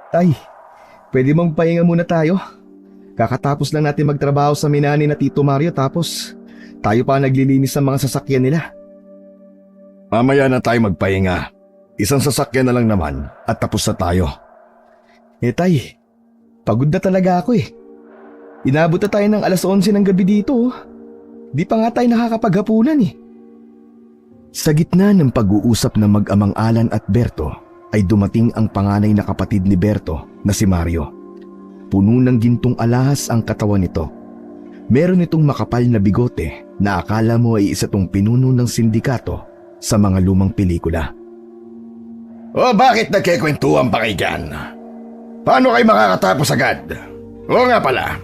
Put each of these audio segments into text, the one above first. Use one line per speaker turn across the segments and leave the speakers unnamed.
Tay, pwede bang pahinga muna tayo? Kakatapos lang natin magtrabaho sa minani na Tito Mario tapos tayo pa naglilinis ng mga sasakyan nila.
Mamaya na tayo magpahinga. Isang sasakyan na lang naman at tapos na tayo.
Tay, pagod na talaga ako eh. Inabot na tayo ng alas 11 ng gabi dito. Di pa nga tayo nakakapaghapunan eh. Sa gitna ng pag-uusap ng mag-amang Alan at Berto ay dumating ang panganay na kapatid ni Berto na si Mario. Puno ng gintong alahas ang katawan nito. Meron itong makapal na bigote na akala mo ay isa tong pinuno ng sindikato sa mga lumang pelikula.
O bakit nagkikwentuhan pa kayo dyan? Paano kayo makakatapos agad? Oo nga pala,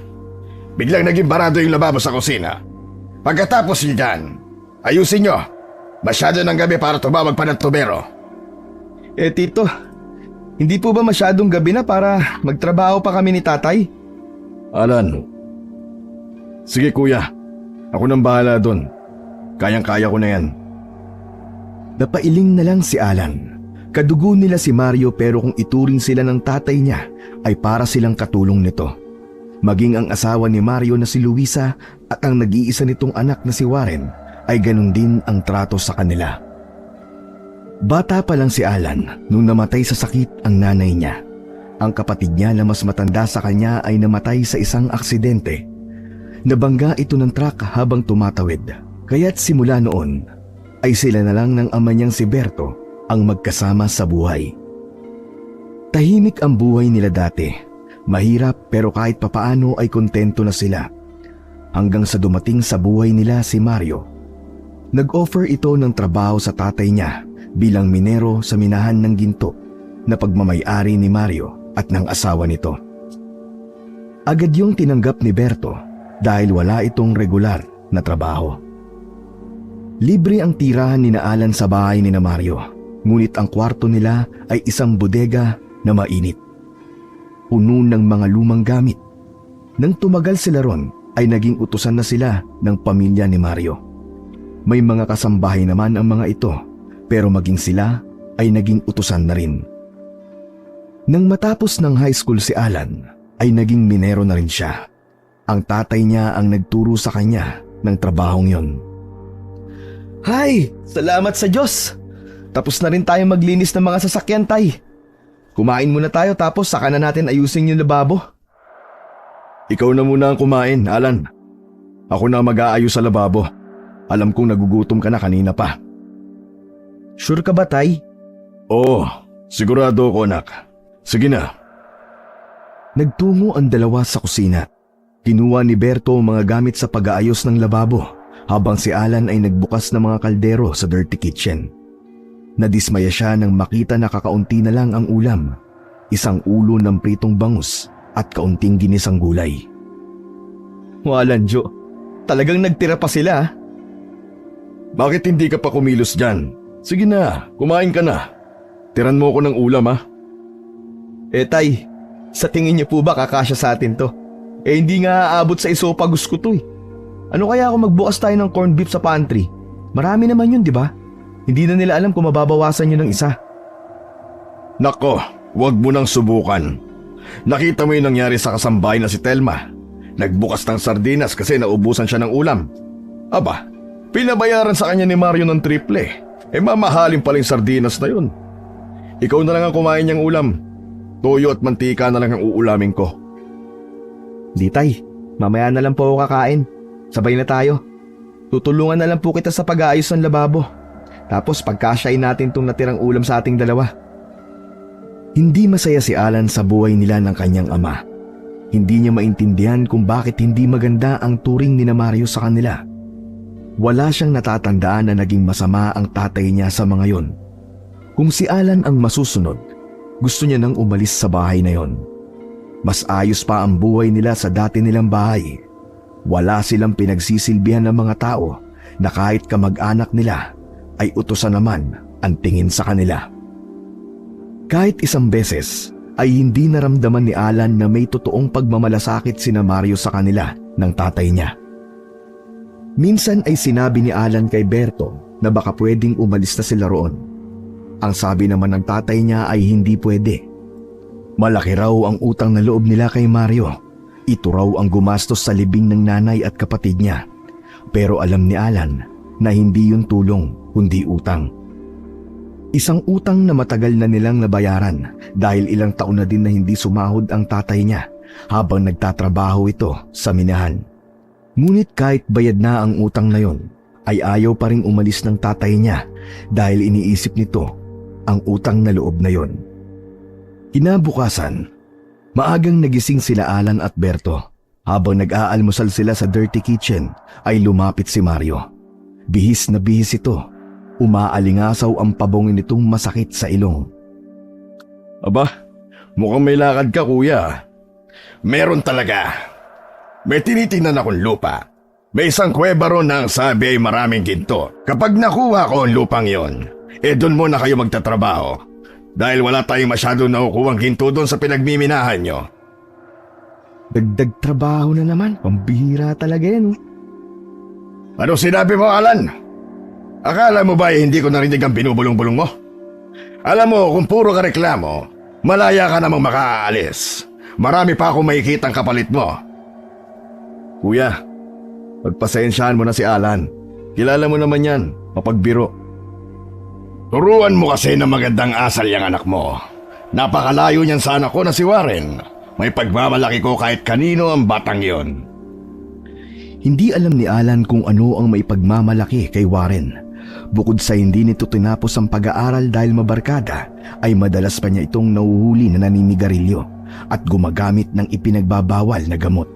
biglang naging barado yung lababo sa kusina. Pagkatapos nyo dyan, ayusin nyo. Masyado ng gabi para tumawag pa ng tubero.
Tito, hindi po ba masyadong gabi na para magtrabaho pa kami ni tatay?
Alan. Sige kuya, ako nang bahala doon. Kayang-kaya ko na yan.
Napailing na lang si Alan. Kadugo nila si Mario pero kung ituring sila ng tatay niya ay para silang katulong nito. Maging ang asawa ni Mario na si Luisa at ang nag-iisa nitong anak na si Warren ay ganun din ang trato sa kanila. Bata pa lang si Alan nung namatay sa sakit ang nanay niya. Ang kapatid niya na mas matanda sa kanya ay namatay sa isang aksidente. Nabangga ito ng truck habang tumatawid. Kaya't simula noon ay sila na lang ng ama niyang si Berto ang magkasama sa buhay. Tahimik ang buhay nila dati. Mahirap pero kahit papaano ay kontento na sila. Hanggang sa dumating sa buhay nila si Mario. Nag-offer ito ng trabaho sa tatay niya bilang minero sa minahan ng ginto na pagmamay-ari ni Mario at ng asawa nito. Agad yung tinanggap ni Berto dahil wala itong regular na trabaho. Libre ang tirahan ni na Alan sa bahay ni na Mario, ngunit ang kwarto nila ay isang bodega na mainit. Puno ng mga lumang gamit. Nang tumagal sila ron ay naging utusan na sila ng pamilya ni Mario. May mga kasambahay naman ang mga ito, pero maging sila ay naging utusan na rin. Nang matapos ng high school si Alan, ay naging minero na rin siya. Ang tatay niya ang nagturo sa kanya ng trabahong yon. Hay! Salamat sa Diyos! Tapos na rin tayo maglinis ng mga sasakyan, tay. Kumain muna tayo tapos saka na natin ayusin yung lababo.
Ikaw na muna ang kumain, Alan. Ako na mag-aayos sa lababo. Alam kong nagugutom ka na kanina pa.
Sure ka ba, tay?
Oo, sigurado ko, anak. Sige na.
Nagtungo ang dalawa sa kusina. Kinuha ni Berto ang mga gamit sa pag-aayos ng lababo habang si Alan ay nagbukas ng mga kaldero sa dirty kitchen. Nadismaya siya nang makita na kakaunti na lang ang ulam. Isang ulo ng pritong bangus at kaunting ginisang gulay. Walan, Jo. Talagang nagtira pa sila.
Bakit hindi ka pa kumilos dyan? Sige na, kumain ka na. Tiran mo ko ng ulam, ha?
Tay, sa tingin niyo po ba kakasya sa atin to? Hindi nga aabot sa isopagus ko to eh. Ano kaya kung magbukas tayo ng corned beef sa pantry? Marami naman yun, di ba? Hindi na nila alam kung mababawasan yun ng isa.
Nako, wag mo nang subukan. Nakita mo yung nangyari sa kasambahay na si Telma. Nagbukas ng sardinas kasi naubusan siya ng ulam. Aba, pinabayaran sa kanya ni Mario ng triple. Mamahalin pala yung sardinas na yun. Ikaw na lang ang kumain niyang ulam. Toyo at mantika na lang ang uulamin ko.
Di tay, mamaya na lang po ako kakain. Sabay na tayo. Tutulungan na lang po kita sa pag-aayos ng lababo. Tapos pagkasyain natin tong natirang ulam sa ating dalawa. Hindi masaya si Alan sa buhay nila ng kanyang ama. Hindi niya maintindihan kung bakit hindi maganda ang turing ni na Mario sa kanila. Wala siyang natatandaan na naging masama ang tatay niya sa mga yon. Kung si Alan ang masusunod, gusto niya nang umalis sa bahay na yon. Mas ayos pa ang buhay nila sa dati nilang bahay. Wala silang pinagsisilbihan ng mga tao na kahit kamag-anak nila ay utusan naman ang tingin sa kanila. Kahit isang beses ay hindi naramdaman ni Alan na may totoong pagmamalasakit sina Mario sa kanila ng tatay niya. Minsan ay sinabi ni Alan kay Berto na baka pwedeng umalis na sila roon. Ang sabi naman ng tatay niya ay hindi pwede. Malaki raw ang utang na loob nila kay Mario. Ito raw ang gumastos sa libing ng nanay at kapatid niya. Pero alam ni Alan na hindi yun tulong kundi utang. Isang utang na matagal na nilang nabayaran dahil ilang taon na din na hindi sumahod ang tatay niya habang nagtatrabaho ito sa minahan. Ngunit kahit bayad na ang utang na yon, ay ayaw pa ring umalis ng tatay niya dahil iniisip nito ang utang na loob na yon. Kinabukasan, maagang nagising sila Alan at Berto. Habang nag-aalmusal sila sa dirty kitchen, ay lumapit si Mario. Bihis na bihis ito. Umaalingasaw ang pabongin nitong masakit sa ilong.
Aba, mukhang may lakad ka kuya. Meron talaga. May tinitingnan akong lupa. May isang kuweba ron na ang sabi ay maraming ginto. Kapag nakuha ko ang lupang yon, doon muna kayo magtatrabaho. Dahil wala tayong masyado nakukuhang ginto doon sa pinagmiminahan nyo.
Dagdag trabaho na naman. Pambihira talaga yan.
Ano sinabi mo, Alan? Akala mo ba hindi ko narinig ang binubulong-bulong mo? Alam mo, kung puro ka reklamo, malaya ka namang makaalis. Marami pa akong makikitang kapalit mo.
Kuya, pagpasensyahan mo na si Alan. Kilala mo naman yan, mapagbiro.
Turuan mo kasi ng magandang asal yung anak mo. Napakalayo niyan sa anak ko na si Warren. May pagmamalaki ko kahit kanino ang batang yon.
Hindi alam ni Alan kung ano ang may pagmamalaki kay Warren. Bukod sa hindi nito tinapos ang pag-aaral dahil mabarkada, ay madalas pa niya itong nahuhuli na naninigarilyo at gumagamit ng ipinagbabawal na gamot.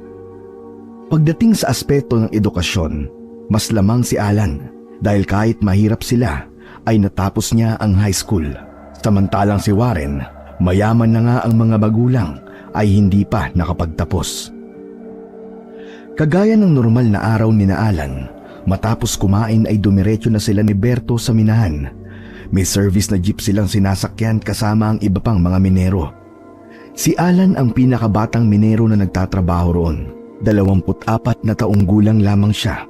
Pagdating sa aspeto ng edukasyon, mas lamang si Alan dahil kahit mahirap sila, ay natapos niya ang high school. Samantalang si Warren, mayaman na nga ang mga magulang, ay hindi pa nakapagtapos. Kagaya ng normal na araw ni Alan, matapos kumain ay dumiretso na sila ni Berto sa minahan. May service na jeep silang sinasakyan kasama ang iba pang mga minero. Si Alan ang pinakabatang minero na nagtatrabaho roon. 24 na taong gulang lamang siya.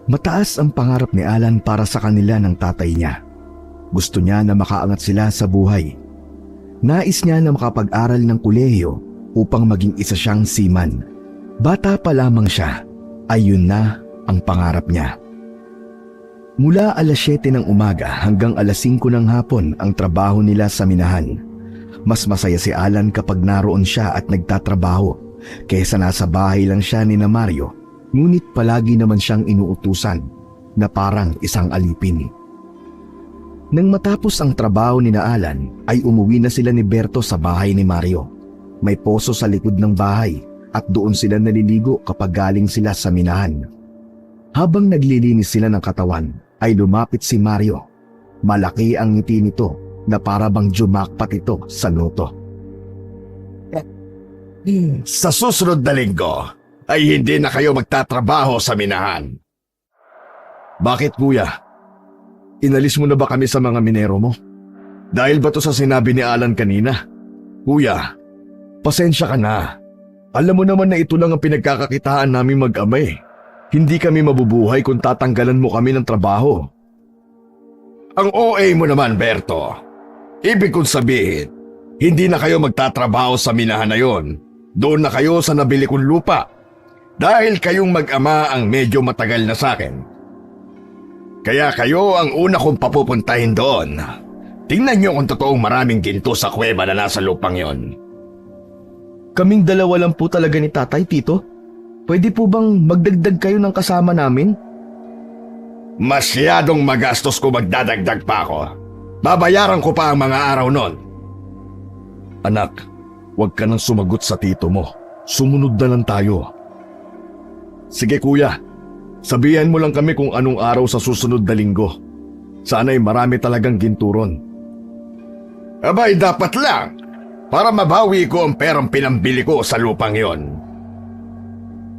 Mataas ang pangarap ni Alan para sa kanila ng tatay niya. Gusto niya na makaangat sila sa buhay. Nais niya na makapag-aral ng kolehiyo upang maging isa siyang seaman. Bata pa lamang siya, ay yun na ang pangarap niya. Mula alas 7 ng umaga hanggang alas 5 ng hapon ang trabaho nila sa minahan. Mas masaya si Alan kapag naroon siya at nagtatrabaho kaysa nasa bahay lang siya ni na Mario, ngunit palagi naman siyang inuutusan na parang isang alipin. Nang matapos ang trabaho ni na Alan ay umuwi na sila ni Berto sa bahay ni Mario. May poso sa likod ng bahay at doon sila naliligo kapag galing sila sa minahan. Habang naglilinis sila ng katawan ay lumapit si Mario. Malaki ang ngiti nito na para bang jumakpat ito sa loto.
Sa susunod na linggo ay hindi na kayo magtatrabaho sa minahan.
Bakit kuya? Inalis mo na ba kami sa mga minero mo?
Dahil ba to sa sinabi ni Alan kanina?
Kuya, pasensya ka na. Alam mo naman na ito lang ang pinagkakakitaan namin mag-amay. Hindi kami mabubuhay kung tatanggalan mo kami ng trabaho.
Ang OA mo naman, Berto. Ibig kong sabihin, hindi na kayo magtatrabaho sa minahan na yon. Doon na kayo sa nabili kong lupa. Dahil kayong mag-ama ang medyo matagal na sa akin. Kaya kayo ang una kong papupuntahin doon. Tingnan niyo kung totoong maraming ginto sa kuweba na nasa lupang yon.
Kaming dalawa lang po talaga ni tatay, tito. Pwede po bang magdagdag kayo ng kasama namin?
Masyadong magastos ko magdadagdag pa ako. Babayaran ko pa ang mga araw nun.
Anak, huwag ka nang sumagot sa tito mo. Sumunod na lang tayo. Sige kuya, sabihan mo lang kami kung anong araw sa susunod na linggo. Sana'y marami talagang ginturon.
Abay, dapat lang. Para mabawi ko ang perang pinambili ko sa lupang yon.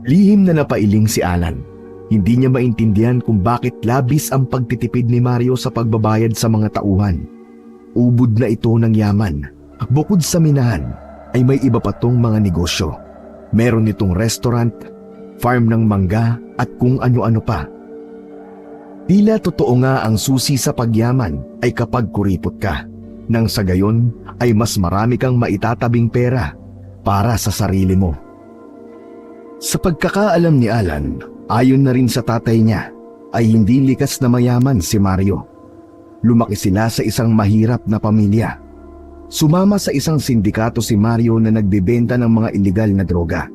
Lihim na napailing si Alan. Hindi niya maintindihan kung bakit labis ang pagtitipid ni Mario sa pagbabayad sa mga tauhan. Ubod na ito ng yaman. Bukod sa minahan, ay may iba pa tong mga negosyo. Meron itong restaurant, farm ng mangga at kung ano-ano pa. Tila totoo nga ang susi sa pagyaman ay kapag kuripot ka. nang sa gayon ay mas marami kang maitatabing pera para sa sarili mo. Sa pagkakaalam ni Alan, ayon na rin sa tatay niya, ay hindi likas na mayaman si Mario. Lumaki sila sa isang mahirap na pamilya. Sumama sa isang sindikato si Mario na nagbebenta ng mga ilegal na droga.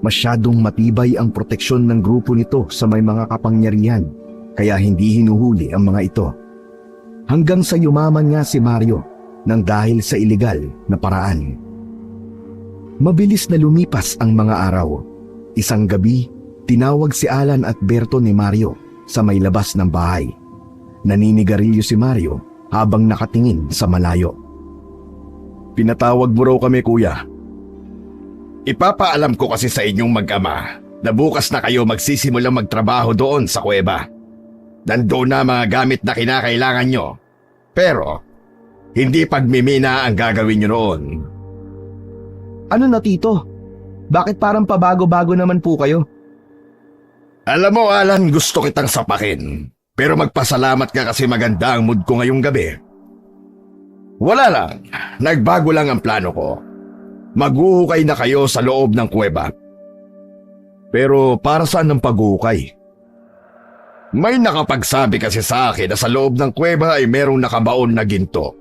Masyadong matibay ang proteksyon ng grupo nito sa may mga kapangyarihan, kaya hindi hinuhuli ang mga ito. Hanggang sa yumaman nga si Mario nang dahil sa ilegal na paraan. Mabilis na lumipas ang mga araw. Isang gabi, tinawag si Alan at Berto ni Mario sa may labas ng bahay. Naninigarilyo si Mario habang nakatingin sa malayo.
Pinatawag mo raw kami, kuya. Ipapaalam ko kasi sa inyong mag-ama na bukas na kayo magsisimulang magtrabaho doon sa kuweba. Nandoon na mga gamit na kinakailangan nyo. Pero, hindi pagmimina ang gagawin nyo noon.
Ano na tito? Bakit parang pabago-bago naman po kayo?
Alam mo, Alan, gusto kitang sapakin. Pero magpasalamat ka kasi maganda ang mood ko ngayong gabi. Wala lang, nagbago lang ang plano ko. Maghuhukay na kayo sa loob ng kuweba. Pero para saan ang paghuhukay? May nakapagsabi kasi sa akin na sa loob ng kuweba ay merong nakabaon na ginto.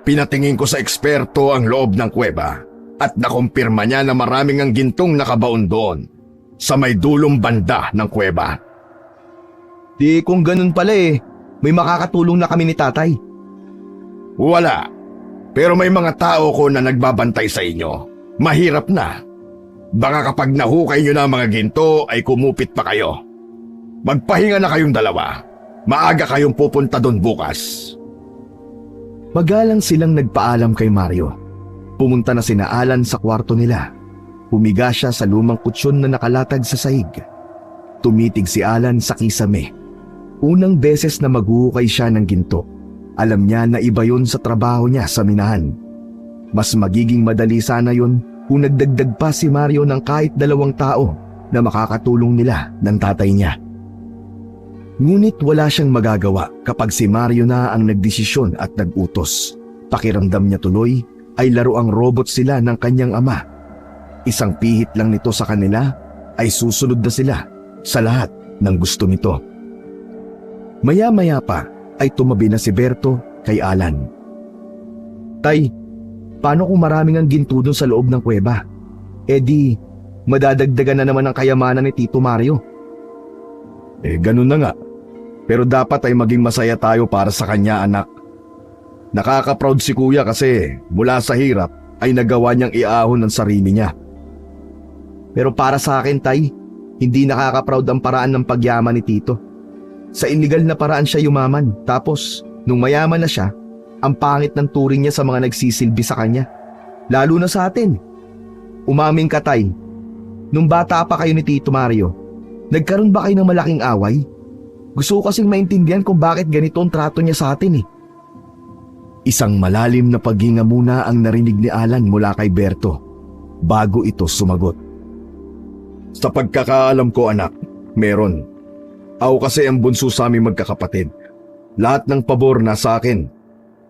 Pinatingin ko sa eksperto ang loob ng kuweba at nakumpirma niya na maraming ang gintong nakabaon doon sa may dulong banda ng kuweba.
Di kung ganun pala may makakatulong na kami ni tatay.
Wala. Pero may mga tao ko na nagbabantay sa inyo. Mahirap na. Baka kapag nahukay nyo na ang mga ginto ay kumupit pa kayo. Magpahinga na kayong dalawa. Maaga kayong pupunta doon bukas.
Magalang silang nagpaalam kay Mario. Pumunta na sina Alan sa kwarto nila. Humiga siya sa lumang kutsyon na nakalatag sa sahig. Tumitig si Alan sa kisame. Unang beses na maghuhukay siya ng ginto. Alam niya na iba yun sa trabaho niya sa minahan. Mas magiging madali sana yun kung nagdagdag pa si Mario ng kahit 2 tao na makakatulong nila ng tatay niya. Ngunit wala siyang magagawa kapag si Mario na ang nagdesisyon at nagutos. Pakiramdam niya tuloy ay laruang robot sila ng kanyang ama. Isang pihit lang nito sa kanila ay susunod na sila sa lahat ng gusto nito. Maya-maya pa ay tumabi na si Berto kay Alan. Tay, paano kung maraming ang ginto doon sa loob ng kuweba? Di, madadagdagan na naman ang kayamanan ni Tito Mario.
Ganun na nga. Pero dapat ay maging masaya tayo para sa kanya, anak. Nakaka-proud si kuya kasi mula sa hirap ay nagawa niyang iahon ng sarili niya.
Pero para sa akin, tay, hindi nakaka-proud ang paraan ng pagyaman ni Tito. Sa illegal na paraan siya yumaman, tapos nung mayaman na siya, ang pangit ng turing niya sa mga nagsisilbi sa kanya. Lalo na sa atin. Umamin ka, tay. Nung bata pa kayo ni Tito Mario, nagkaroon ba kayo ng malaking away? Gusto ko kasing maintindihan kung bakit ganito ang trato niya sa atin . Isang malalim na paghinga muna ang narinig ni Alan mula kay Berto bago ito sumagot.
Sa pagkakaalam ko, anak, meron. Ako kasi ang bunso sa aming magkakapatid. Lahat ng pabor na sa akin.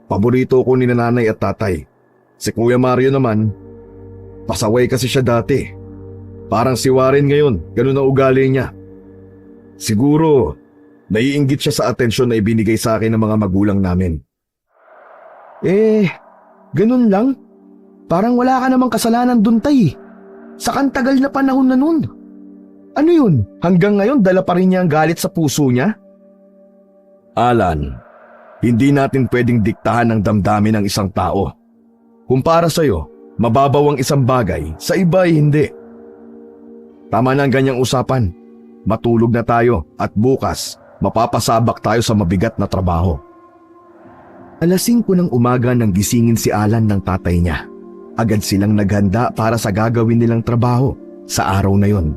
Paborito ko ni nanay at tatay. Si Kuya Mario naman, pasaway kasi siya dati. Parang si Warren ngayon, ganun ang ugali niya. Siguro, naiinggit siya sa atensyon na ibinigay sa akin ng mga magulang namin.
Ganun lang? Parang wala ka namang kasalanan dun, tay. Sa kantagal na panahon na nun. Ano yun? Hanggang ngayon dala pa rin niya ang galit sa puso niya?
Alan, hindi natin pwedeng diktahan ang damdamin ng isang tao. Kung para sa'yo, mababaw ang isang bagay, sa iba ay hindi. Tama na ang ganyang usapan. Matulog na tayo at bukas, mapapasabak tayo sa mabigat na trabaho.
5:00 ng umaga nang gisingin si Alan ng tatay niya. Agad silang naghanda para sa gagawin nilang trabaho sa araw na yon.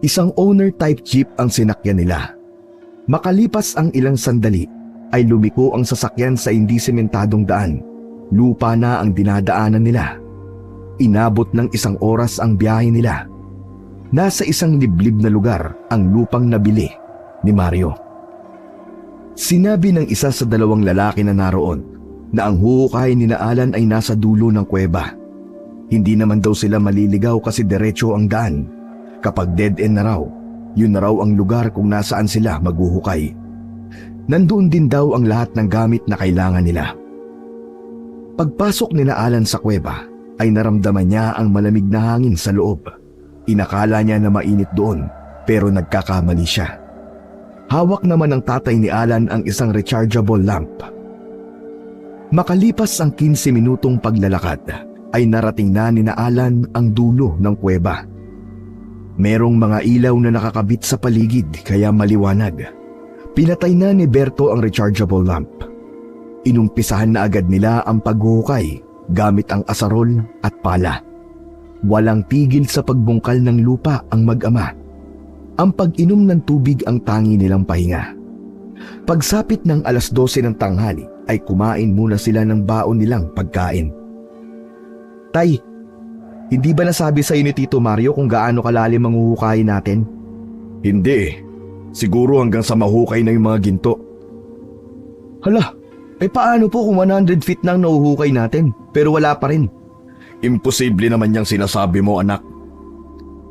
Isang owner-type jeep ang sinakyan nila. Makalipas ang ilang sandali, ay lumiko ang sasakyan sa hindi sementadong daan. Lupa na ang dinadaanan nila. Inabot ng 1 oras ang biyahe nila. Nasa isang liblib na lugar ang lupang nabili ni Mario. Sinabi ng isa sa 2 lalaki na naroon na ang huhukay ni Alan ay nasa dulo ng kuweba. Hindi naman daw sila maliligaw kasi diretso ang daan. Kapag dead end na raw, yun na raw ang lugar kung nasaan sila maghuhukay. Nandoon din daw ang lahat ng gamit na kailangan nila. Pagpasok ni Alan sa kuweba ay naramdaman niya ang malamig na hangin sa loob. Inakala niya na mainit doon pero nagkakamali siya. Hawak naman ng tatay ni Alan ang isang rechargeable lamp. Makalipas ang 15 minutong paglalakad ay narating na ni Alan ang dulo ng kuweba. Merong mga ilaw na nakakabit sa paligid kaya maliwanag. Pinatay na ni Berto ang rechargeable lamp. Inumpisahan na agad nila ang paghuhukay gamit ang asarol at pala. Walang tigil sa pagbungkal ng lupa ang mag-ama. Ang pag-inom ng tubig ang tangi nilang pahinga. Pagsapit ng 12:00 ng tanghali ay kumain muna sila ng baon nilang pagkain. Tay, hindi ba nasabi sa ni Tito Mario kung gaano kalalim ang huhukayin natin?
Hindi eh. Siguro hanggang sa mahukay na yung mga ginto.
Hala, paano po kung 100 feet na ang nahuhukay natin pero wala pa rin?
Imposible naman yung sinasabi mo, anak.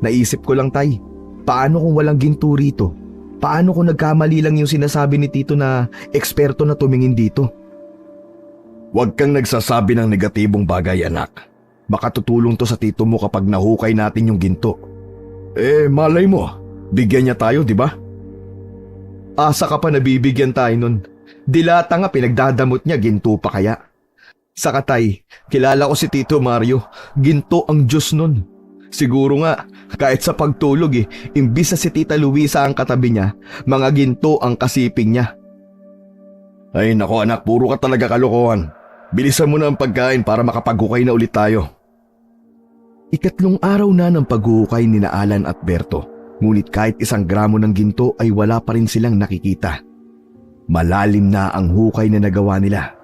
Naisip ko lang, Tay. Paano kung walang ginto rito? Paano kung nagkamali lang yung sinasabi ni Tito na eksperto na tumingin dito?
Huwag kang nagsasabi ng negatibong bagay, anak. Makatutulong to sa tito mo kapag nahukay natin yung ginto. Malay mo, bigyan niya tayo, di ba?
Asa ka pa nabibigyan tayo nun? Dilata nga pinagdadamot niya, ginto pa kaya? Saka Tay, kilala ko si Tito Mario, ginto ang Diyos nun. Siguro nga, kahit sa pagtulog imbis na si Tita Luisa ang katabi niya, mga ginto ang kasiping niya.
Ay nako anak, puro ka talaga kalokohan. Bilisan mo na ang pagkain para makapaghukay na ulit tayo.
3 araw na ng paghuhukay ni Alan at Berto, ngunit kahit 1 gramo ng ginto ay wala pa rin silang nakikita. Malalim na ang hukay na nagawa nila.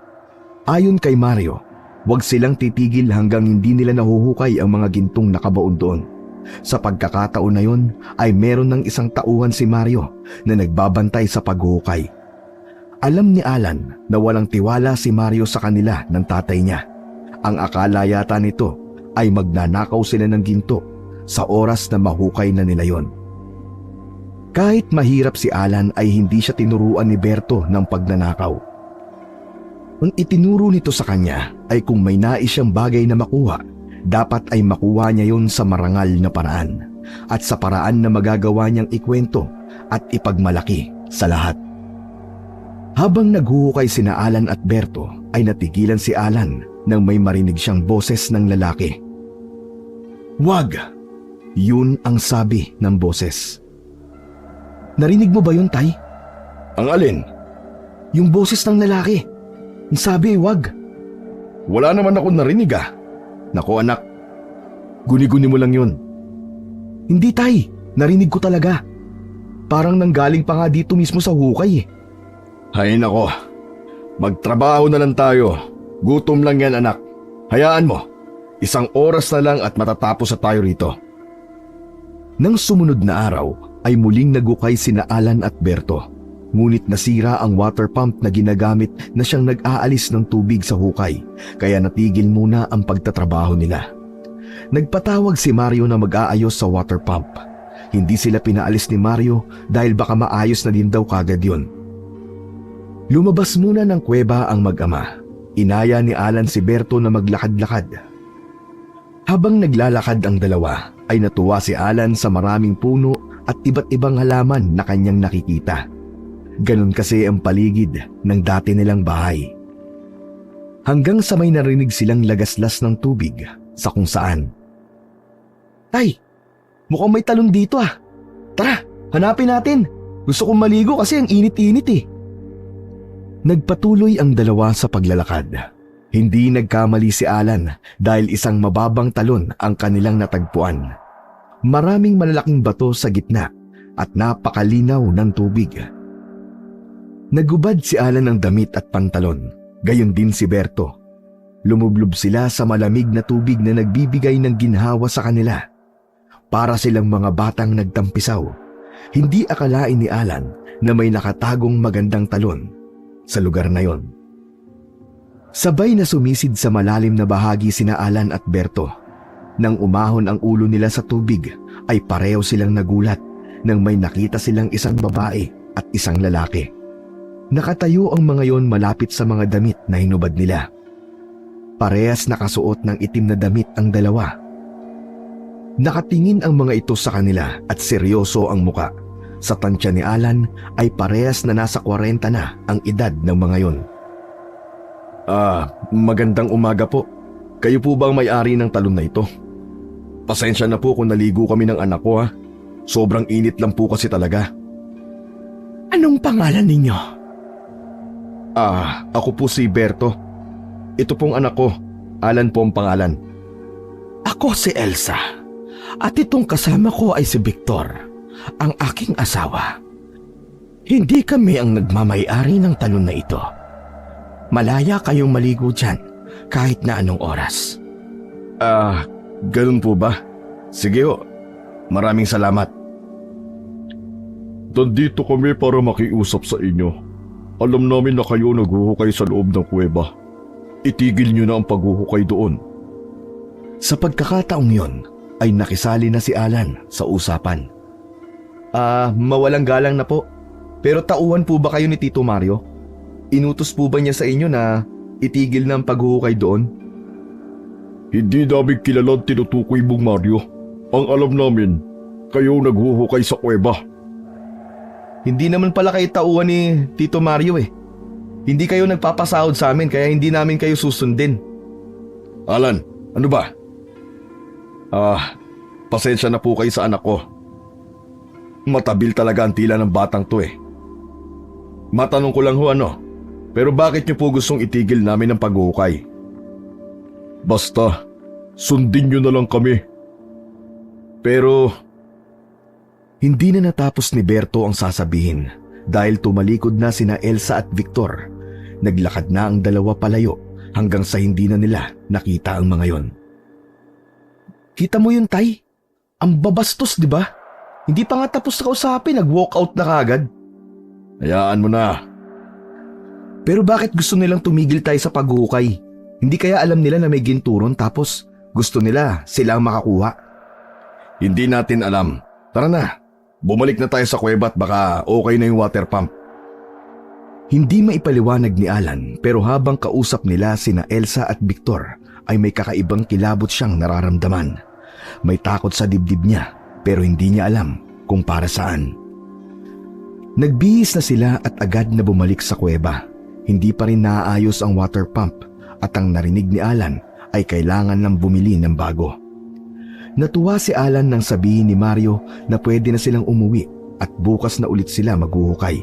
Ayon kay Mario, huwag silang titigil hanggang hindi nila nahuhukay ang mga gintong nakabaon doon. Sa pagkakataon na yun ay meron ng isang tauhan si Mario na nagbabantay sa paghuhukay. Alam ni Alan na walang tiwala si Mario sa kanila ng tatay niya. Ang akala yata nito ay magnanakaw sila ng ginto sa oras na mahukay na nila yon. Kahit mahirap si Alan ay hindi siya tinuruan ni Berto ng pagnanakaw. Ang itinuro nito sa kanya ay kung may nais siyang bagay na makuha, dapat ay makuha niya yon sa marangal na paraan at sa paraan na magagawa niyang ikwento at ipagmalaki sa lahat. Habang naghuhukay sina Alan at Berto ay natigilan si Alan nang may marinig siyang boses ng lalaki. "Wag!" Yun ang sabi ng boses. Narinig mo ba yun, Tay?
Ang alin?
Yung boses ng lalaki. Ang sabi, wag.
Wala naman ako narinig ah. Naku anak, guni-guni mo lang yun.
Hindi, Tay. Narinig ko talaga. Parang nanggaling pa nga dito mismo sa hukay eh.
Hay nako, magtrabaho na lang tayo. Gutom lang yan anak. Hayaan mo, 1 oras na lang at matatapos na tayo rito.
Nang sumunod na araw ay muling nagukay sina Alan at Berto. Ngunit nasira ang water pump na ginagamit na siyang nag-aalis ng tubig sa hukay, kaya natigil muna ang pagtatrabaho nila. Nagpatawag si Mario na mag-aayos sa water pump. Hindi sila pinaalis ni Mario dahil baka maayos na din daw kagad yun. Lumabas muna ng kuweba ang mag-ama. Inaya ni Alan si Berto na maglakad-lakad. Habang naglalakad ang dalawa, ay natuwa si Alan sa maraming puno at iba't ibang halaman na kanyang nakikita. Ganon kasi ang paligid ng dati nilang bahay. Hanggang sa may narinig silang lagaslas ng tubig sa kung saan. Tay, mukhang may talon dito ah. Tara, hanapin natin. Gusto kong maligo kasi ang init-init eh. Nagpatuloy ang dalawa sa paglalakad. Hindi nagkamali si Alan dahil isang mababang talon ang kanilang natagpuan. Maraming malalaking bato sa gitna at napakalinaw ng tubig. Nagubad si Alan ng damit at pantalon, gayon din si Berto. Lumublob sila sa malamig na tubig na nagbibigay ng ginhawa sa kanila. Para silang mga batang nagtampisaw. Hindi akalain ni Alan na may nakatagong magandang talon sa lugar na yon. Sabay na sumisid sa malalim na bahagi sina Alan at Berto. Nang umahon ang ulo nila sa tubig, ay pareho silang nagulat nang may nakita silang isang babae at isang lalaki. Nakatayo ang mga yon malapit sa mga damit na hinubad nila. Parehas nakasuot ng itim na damit ang dalawa. Nakatingin ang mga ito sa kanila at seryoso ang muka. Sa tansya ni Alan ay parehas na nasa 40 na ang edad ng mga yon.
Magandang umaga po. Kayo po ba ang may-ari ng talon na ito? Pasensya na po kung naligo kami ng anak ko ha. Sobrang init lang po kasi talaga.
Anong pangalan ninyo?
Ako po si Berto. Ito pong anak ko, Alan po ang pangalan.
Ako si Elsa. At itong kasama ko ay si Victor, ang aking asawa. Hindi kami ang nagmamay-ari ng talon na ito. Malaya kayong maligo dyan kahit na anong oras.
Ganun po ba? Sige ho, maraming salamat. Nandito kami para makiusap sa inyo. Alam namin na kayo naghuhukay sa loob ng kuweba. Itigil niyo na ang paghuhukay doon.
Sa pagkakataong yon, ay nakisali na si Alan sa usapan.
Mawalang galang na po. Pero tauhan po ba kayo ni Tito Mario? Inutos po ba niya sa inyo na itigil na ang paghuhukay doon? Hindi namin kilala ang tinutukoy mong Mario. Ang alam namin, kayo naghuhukay sa kuweba. Hindi naman pala kayo tauhan ni Tito Mario eh. Hindi kayo nagpapasahod sa amin kaya hindi namin kayo susundin. Alan, ano ba? Pasensya na po kayo sa anak ko. Matabil talaga ang tila ng batang to eh. Matanong ko lang ho pero bakit niyo po gustong itigil namin ang paghuhukay? Basta, sundin niyo na lang kami. Pero
hindi na natapos ni Berto ang sasabihin dahil tumalikod na sina Elsa at Victor. Naglakad na ang dalawa palayo hanggang sa hindi na nila nakita ang mga yon. Kita mo yun, Tay? Ang babastos, di ba? Hindi pa nga tapos na kausapin, nag-walk out na kagad.
Hayaan mo na.
Pero bakit gusto nilang tumigil tayo sa paghuhukay? Hindi kaya alam nila na may ginturon tapos gusto nila sila ang makakuha?
Hindi natin alam. Tara na, bumalik na tayo sa kuweba at baka okay na yung water pump.
Hindi maipaliwanag ni Alan pero habang kausap nila sina Elsa at Victor ay may kakaibang kilabot siyang nararamdaman. May takot sa dibdib niya pero hindi niya alam kung para saan. Nagbihis na sila at agad na bumalik sa kuweba. Hindi pa rin naaayos ang water pump at ang narinig ni Alan ay kailangan nang bumili ng bago. Natuwa si Alan nang sabihin ni Mario na pwede na silang umuwi at bukas na ulit sila maghuhukay.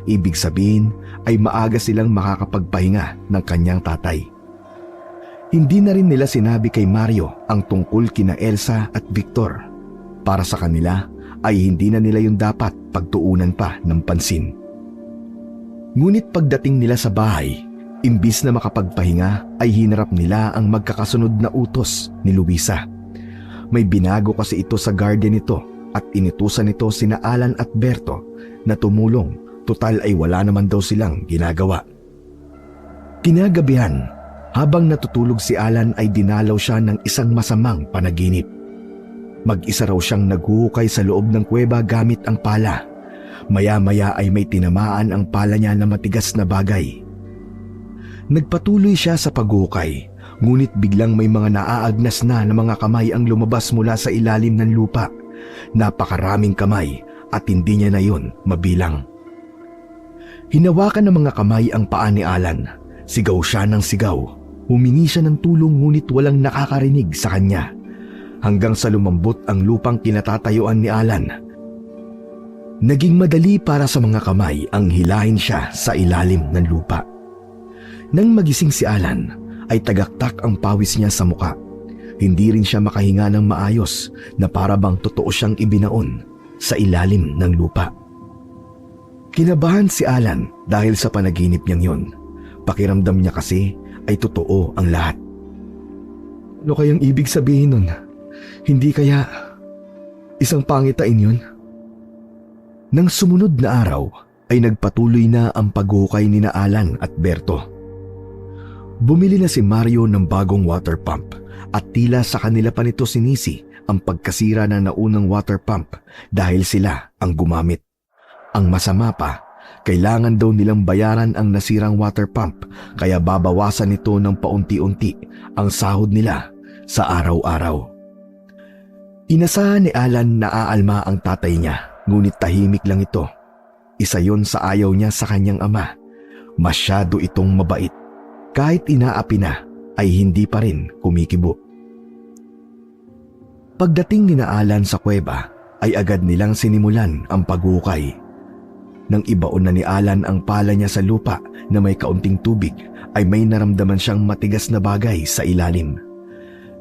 Ibig sabihin ay maaga silang makakapagpahinga ng kanyang tatay. Hindi na rin nila sinabi kay Mario ang tungkol kina Elsa at Victor. Para sa kanila ay hindi na nila yung dapat pagtuunan pa ng pansin. Ngunit pagdating nila sa bahay, imbis na makapagpahinga ay hinarap nila ang magkakasunod na utos ni Luisa. May binago kasi ito sa garden nito at inutusan nito sina Alan at Berto na tumulong. Total ay wala naman daw silang ginagawa. Kinagabihan, habang natutulog si Alan ay dinalaw siya ng isang masamang panaginip. Mag-isa raw siyang naghuhukay sa loob ng kuweba gamit ang pala. Maya-maya ay may tinamaan ang pala niya na matigas na bagay. Nagpatuloy siya sa paghuhukay, ngunit biglang may mga naaagnas na mga kamay ang lumabas mula sa ilalim ng lupa. Napakaraming kamay at hindi niya na yun mabilang. Hinawakan ng mga kamay ang paa ni Alan. Sigaw siya ng sigaw. Humingi siya ng tulong ngunit walang nakakarinig sa kanya. Hanggang sa lumambot ang lupang kinatatayuan ni Alan. Naging madali para sa mga kamay ang hilahin siya sa ilalim ng lupa. Nang magising si Alan, ay tagaktak ang pawis niya sa muka. Hindi rin siya makahinga ng maayos na para bang totoo siyang ibinaon sa ilalim ng lupa. Kinabahan si Alan dahil sa panaginip niyang yon. Pakiramdam niya kasi ay totoo ang lahat. Ano kayang ibig sabihin nun? Hindi kaya isang pangitain yun? Nang sumunod na araw ay nagpatuloy na ang paghuhukay ni Alan at Berto. Bumili na si Mario ng bagong water pump at tila sa kanila pa nito sinisi ang pagkasira ng naunang water pump dahil sila ang gumamit. Ang masama pa, kailangan daw nilang bayaran ang nasirang water pump kaya babawasan nito ng paunti-unti ang sahod nila sa araw-araw. Inasahan ni Alan na aalma ang tatay niya, ngunit tahimik lang ito. Isa yon sa ayaw niya sa kanyang ama. Masyado itong mabait. Kahit inaapi na, ay hindi pa rin kumikibo. Pagdating ni Alan sa kuweba, ay agad nilang sinimulan ang paghukay. Nang ibaon na ni Alan ang pala niya sa lupa na may kaunting tubig, ay may naramdaman siyang matigas na bagay sa ilalim.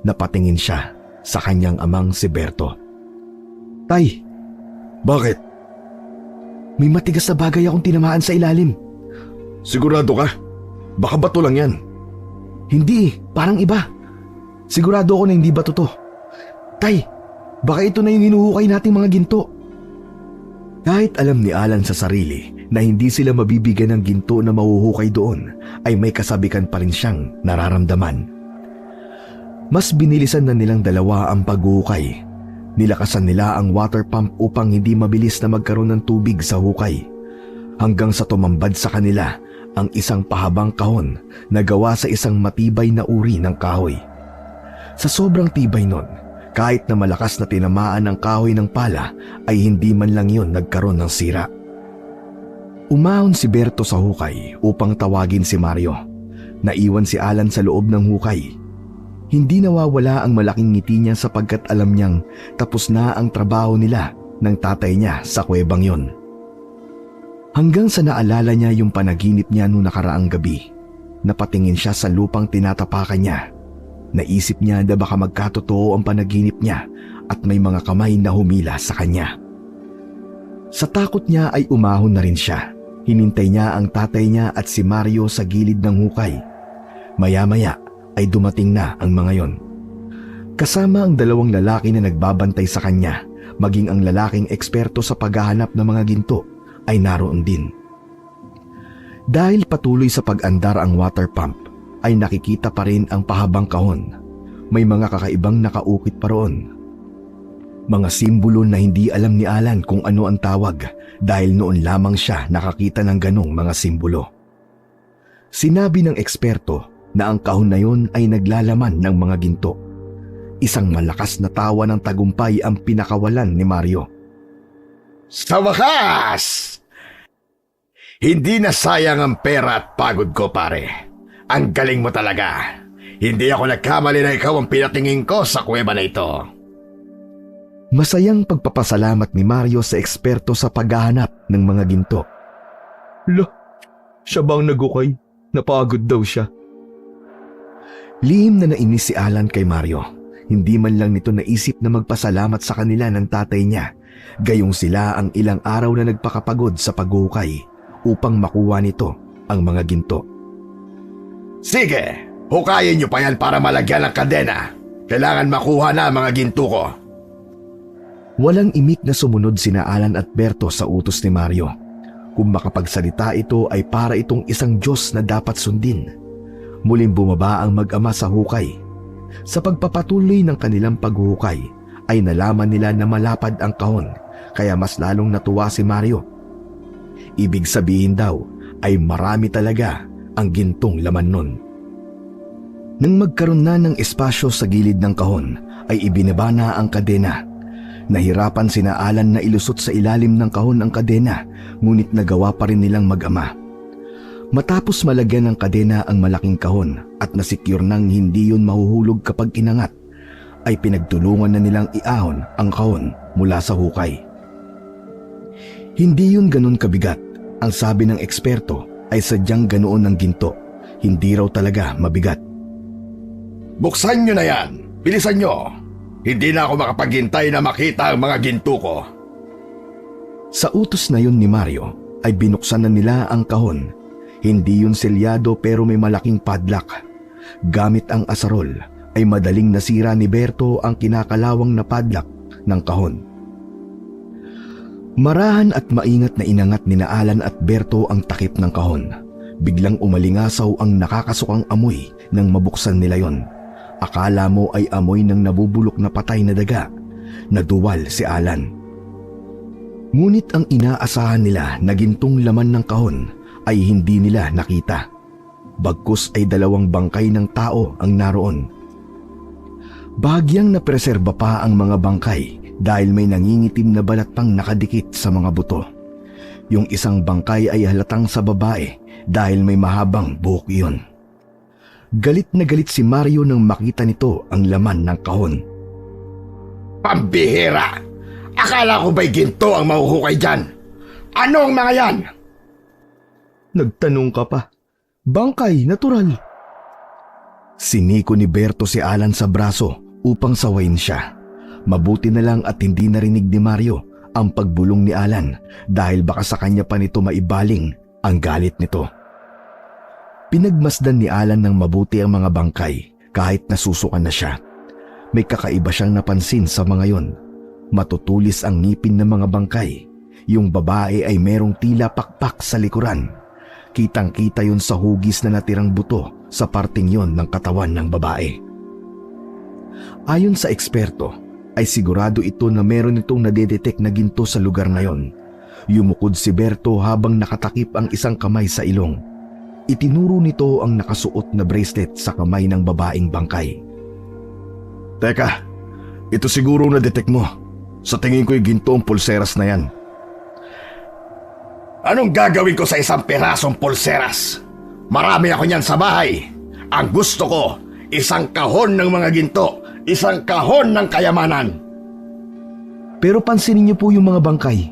Napatingin siya sa kanyang amang si Berto. "Tay,
Bakit?
may matigas na bagay akong tinamaan sa ilalim."
Sigurado ka? Baka bato lang yan.
"Hindi, parang iba. Sigurado ako na hindi bato to. Tay, baka ito na yung hinuhukay nating mga ginto." Kahit alam ni Alan sa sarili na hindi sila mabibigyan ng ginto na mahuhukay doon, ay may kasabikan pa rin siyang nararamdaman. Mas binilisan na nilang dalawa ang paghuhukay. Nilakasan nila ang water pump upang hindi mabilis na magkaroon ng tubig sa hukay. Hanggang sa tumambad sa kanila ang isang pahabang kahon na gawa sa isang matibay na uri ng kahoy. Sa sobrang tibay nun, kahit na malakas na tinamaan ang kahoy ng pala, ay hindi man lang yun nagkaroon ng sira. Umahon si Berto sa hukay upang tawagin si Mario. Naiwan si Alan sa loob ng hukay. Hindi nawawala ang malaking ngiti niya sapagkat alam niyang tapos na ang trabaho nila ng tatay niya sa kuwebang yon. Hanggang sa naalala niya yung panaginip niya noong nakaraang gabi. Napatingin siya sa lupang tinatapakan niya. Naisip niya na baka magkatotoo ang panaginip niya at may mga kamay na humila sa kanya. Sa takot niya ay umahon na rin siya. Hinintay niya ang tatay niya at si Mario sa gilid ng hukay. Maya-maya ay dumating na ang mga yon. Kasama ang dalawang lalaki na nagbabantay sa kanya, maging ang lalaking eksperto sa paghahanap ng mga ginto ay naroon din. Dahil patuloy sa pag-andar ang water pump, ay nakikita pa rin ang pahabang kahon. May mga kakaibang nakaukit pa roon. Mga simbolo na hindi alam ni Alan kung ano ang tawag dahil noon lamang siya nakakita ng ganong mga simbolo. Sinabi ng eksperto na ang kahon na yon ay naglalaman ng mga ginto. Isang malakas na tawa ng tagumpay ang pinakawalan ni Mario.
Sa wakas! Hindi na sayang ang pera at pagod ko, pare. Ang galing mo talaga. Hindi ako nagkamali na ikaw ang pinatingin ko sa kuweba na ito.
Masayang pagpapasalamat ni Mario sa eksperto sa paghahanap ng mga ginto. Siya ba ang nagukay? Napagod daw siya. Lihim na nainis si Alan kay Mario. Hindi man lang nito naisip na magpasalamat sa kanila ng tatay niya. Gayong sila ang ilang araw na nagpakapagod sa paghukay upang makuha nito ang mga ginto.
Sige, hukayin niyo pa yan para malagyan ng kadena. Kailangan makuha na ang mga ginto ko.
Walang imik na sumunod sina Alan at Berto sa utos ni Mario. Kung makapagsalita ito ay para itong isang Diyos na dapat sundin. Muling bumaba ang mag-ama sa hukay. Sa pagpapatuloy ng kanilang paghuhukay ay nalaman nila na malapad ang kahon kaya mas lalong natuwa si Mario. Ibig sabihin daw ay marami talaga ang gintong laman nun. Nang magkaroon na ng espasyo sa gilid ng kahon ay ibinaba na ang kadena. Nahirapan sina Alan na ilusot sa ilalim ng kahon ang kadena ngunit nagawa pa rin nilang mag-ama. Matapos malagyan ng kadena ang malaking kahon at nasekyur nang hindi yun mahuhulog kapag inangat, ay pinagtulungan na nilang iahon ang kahon mula sa hukay. Hindi yun ganun kabigat. Ang sabi ng eksperto ay sadyang ganoon ang ginto. Hindi raw talaga mabigat.
Buksan niyo na yan. Bilisan niyo. Hindi na ako makapaghintay na makita ang mga ginto ko.
Sa utos na yun ni Mario ay binuksan na nila ang kahon. Hindi yun selyado pero may malaking padlock. Gamit ang asarol ay madaling nasira ni Berto ang kinakalawang na padlock ng kahon. Marahan at maingat na inangat ni Alan at Berto ang takip ng kahon. Biglang umalingasaw ang nakakasukang amoy nang mabuksan nila yon. Akala mo ay amoy ng nabubulok na patay na daga. Naduwal si Alan. Ngunit ang inaasahan nila na gintong laman ng kahon ay hindi nila nakita. Bagkus ay 2 bangkay ng tao ang naroon. Bahagyang napreserba pa ang mga bangkay dahil may nangingitim na balat pang nakadikit sa mga buto. Yung isang bangkay ay halatang sa babae dahil may mahabang buhok iyon. Galit na galit si Mario nang makita nito ang laman ng kahon.
Pambihira! Akala ko ba'y ginto ang mahuhukay dyan? Ano ang mga yan?
Nagtanong ka pa. Bangkay, natural. Siniko ni Berto si Alan sa braso upang sawayin siya. Mabuti na lang at hindi narinig ni Mario ang pagbulong ni Alan dahil baka sa kanya pa nito maibaling ang galit nito. Pinagmasdan ni Alan ng mabuti ang mga bangkay kahit nasusukan na siya. May kakaiba siyang napansin sa mga yon. Matutulis ang ngipin ng mga bangkay. Yung babae ay merong tila pakpak sa likuran. Kitang-kita yun sa hugis na natirang buto sa parting yon ng katawan ng babae. Ayon sa eksperto, ay sigurado ito na meron itong nadedetect na ginto sa lugar na yon. Yumukod si Berto habang nakatakip ang isang kamay sa ilong. Itinuro nito ang nakasuot na bracelet sa kamay ng babaeng bangkay.
Teka, ito siguro na-detect mo. Sa tingin ko'y ginto ang pulseras na yan. Anong gagawin ko sa isang perasong pulseras? Marami ako niyan sa bahay. Ang gusto ko, isang kahon ng mga ginto, isang kahon ng kayamanan.
Pero pansinin niyo po yung mga bangkay.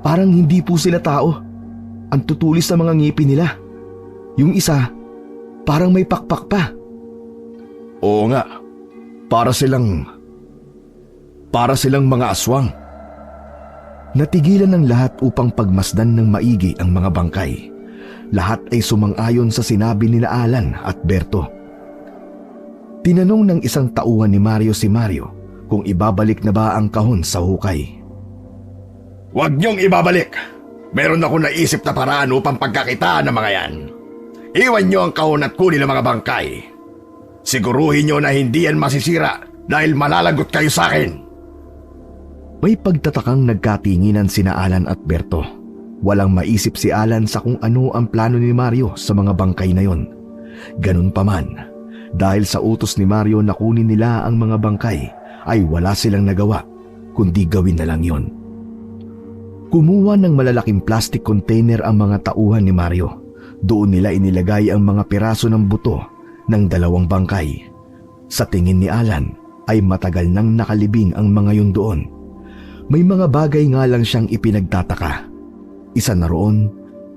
Parang hindi po sila tao. Ang tutulis sa mga ngipin nila. Yung isa, parang may pakpak pa.
Oo nga, para silang mga aswang.
Natigilan ng lahat upang pagmasdan ng maigi ang mga bangkay. Lahat ay sumang-ayon sa sinabi nila Alan at Berto. Tinanong ng isang tauhan ni Mario si Mario kung ibabalik na ba ang kahon sa hukay.
Huwag niyong ibabalik. Meron ako naisip na paraan upang pagkakitaan ng mga yan. Iwan niyo ang kahon at kunin ang mga bangkay. Siguruhin niyo na hindi yan masisira dahil malalagot kayo sa akin.
May pagtatakang nagkatinginan sina Alan at Berto. Walang maisip si Alan sa kung ano ang plano ni Mario sa mga bangkay na yon. Ganun pa man, dahil sa utos ni Mario na kunin nila ang mga bangkay, ay wala silang nagawa, kundi gawin na lang yon. Kumuha ng malalaking plastic container ang mga tauhan ni Mario. Doon nila inilagay ang mga piraso ng buto ng 2 bangkay. Sa tingin ni Alan ay matagal nang nakalibing ang mga yun doon. May mga bagay nga lang siyang ipinagtataka. Isa na roon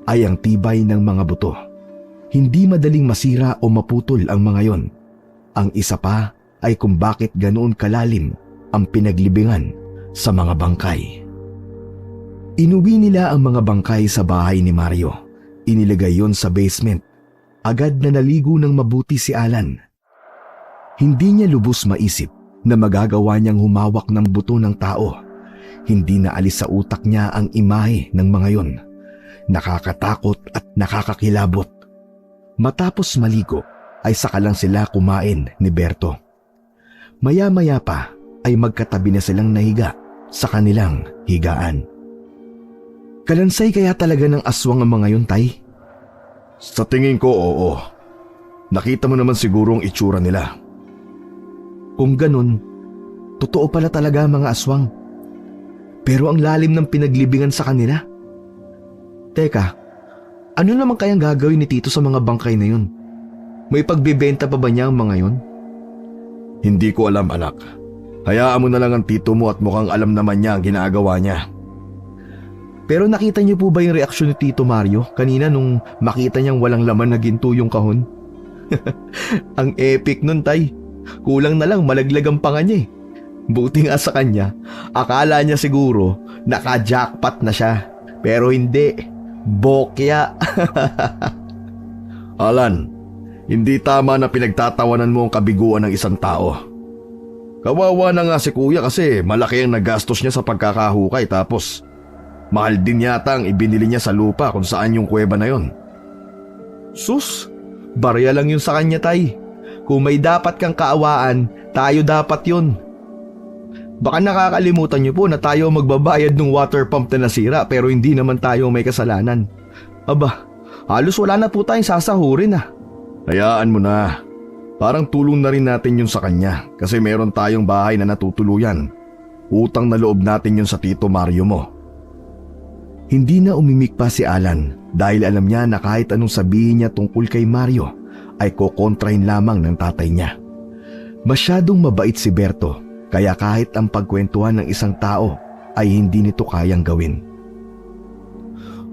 ay ang tibay ng mga buto. Hindi madaling masira o maputol ang mga yon. Ang isa pa ay kung bakit ganoon kalalim ang pinaglibingan sa mga bangkay. Inuwi nila ang mga bangkay sa bahay ni Mario. Inilagay yon sa basement. Agad na naligo ng mabuti si Alan. Hindi niya lubos maisip na magagawa niyang humawak ng buto ng tao. Hindi na alis sa utak niya ang imahe ng mga yon. Nakakatakot at nakakakilabot. Matapos maligo ay saka lang sila kumain ni Berto. Maya-maya pa ay magkatabi na silang nahiga sa kanilang higaan. Kalansay kaya talaga ng aswang ang mga yon, Tay?
Sa tingin ko, oo. Nakita mo naman siguro ang itsura nila.
Kung ganun, totoo pala talaga ang mga aswang. Pero ang lalim ng pinaglibingan sa kanila. Teka, ano naman kayang gagawin ni Tito sa mga bangkay na yun? May pagbibenta pa ba niya ang mga yun?
Hindi ko alam, anak. Hayaan mo na lang ang tito mo at mukhang alam naman niya ang ginagawa niya.
Pero nakita niyo po ba yung reaksyon ni Tito Mario kanina nung makita niyang walang laman na ginto yung kahon? Ang epic nun, Tay. Kulang na lang malaglag ang panga niya eh. Buti nga sa kanya, akala niya siguro naka-jackpot na siya. Pero hindi, bokya.
Alan, hindi tama na pinagtatawanan mo ang kabiguan ng isang tao. Kawawa na nga si kuya kasi malaki ang nagastos niya sa pagkakahukay tapos mahal din yata ang ibinili niya sa lupa kung saan yung kuweba na yon.
Sus, barya lang yun sa kanya, tay. Kung may dapat kang kaawaan, tayo dapat yun. Baka nakakalimutan niyo po na tayo magbabayad ng water pump na nasira pero hindi naman tayo may kasalanan. Aba, halos wala na po tayong sasahurin ah.
Hayaan mo na. Parang tulong na rin natin yun sa kanya kasi meron tayong bahay na natutuluyan. Utang na loob natin yun sa Tito Mario mo.
Hindi na umimik pa si Alan dahil alam niya na kahit anong sabihin niya tungkol kay Mario ay kokontrahin lamang ng tatay niya. Masyadong mabait si Berto kaya kahit ang pagkwentuhan ng isang tao ay hindi nito kayang gawin.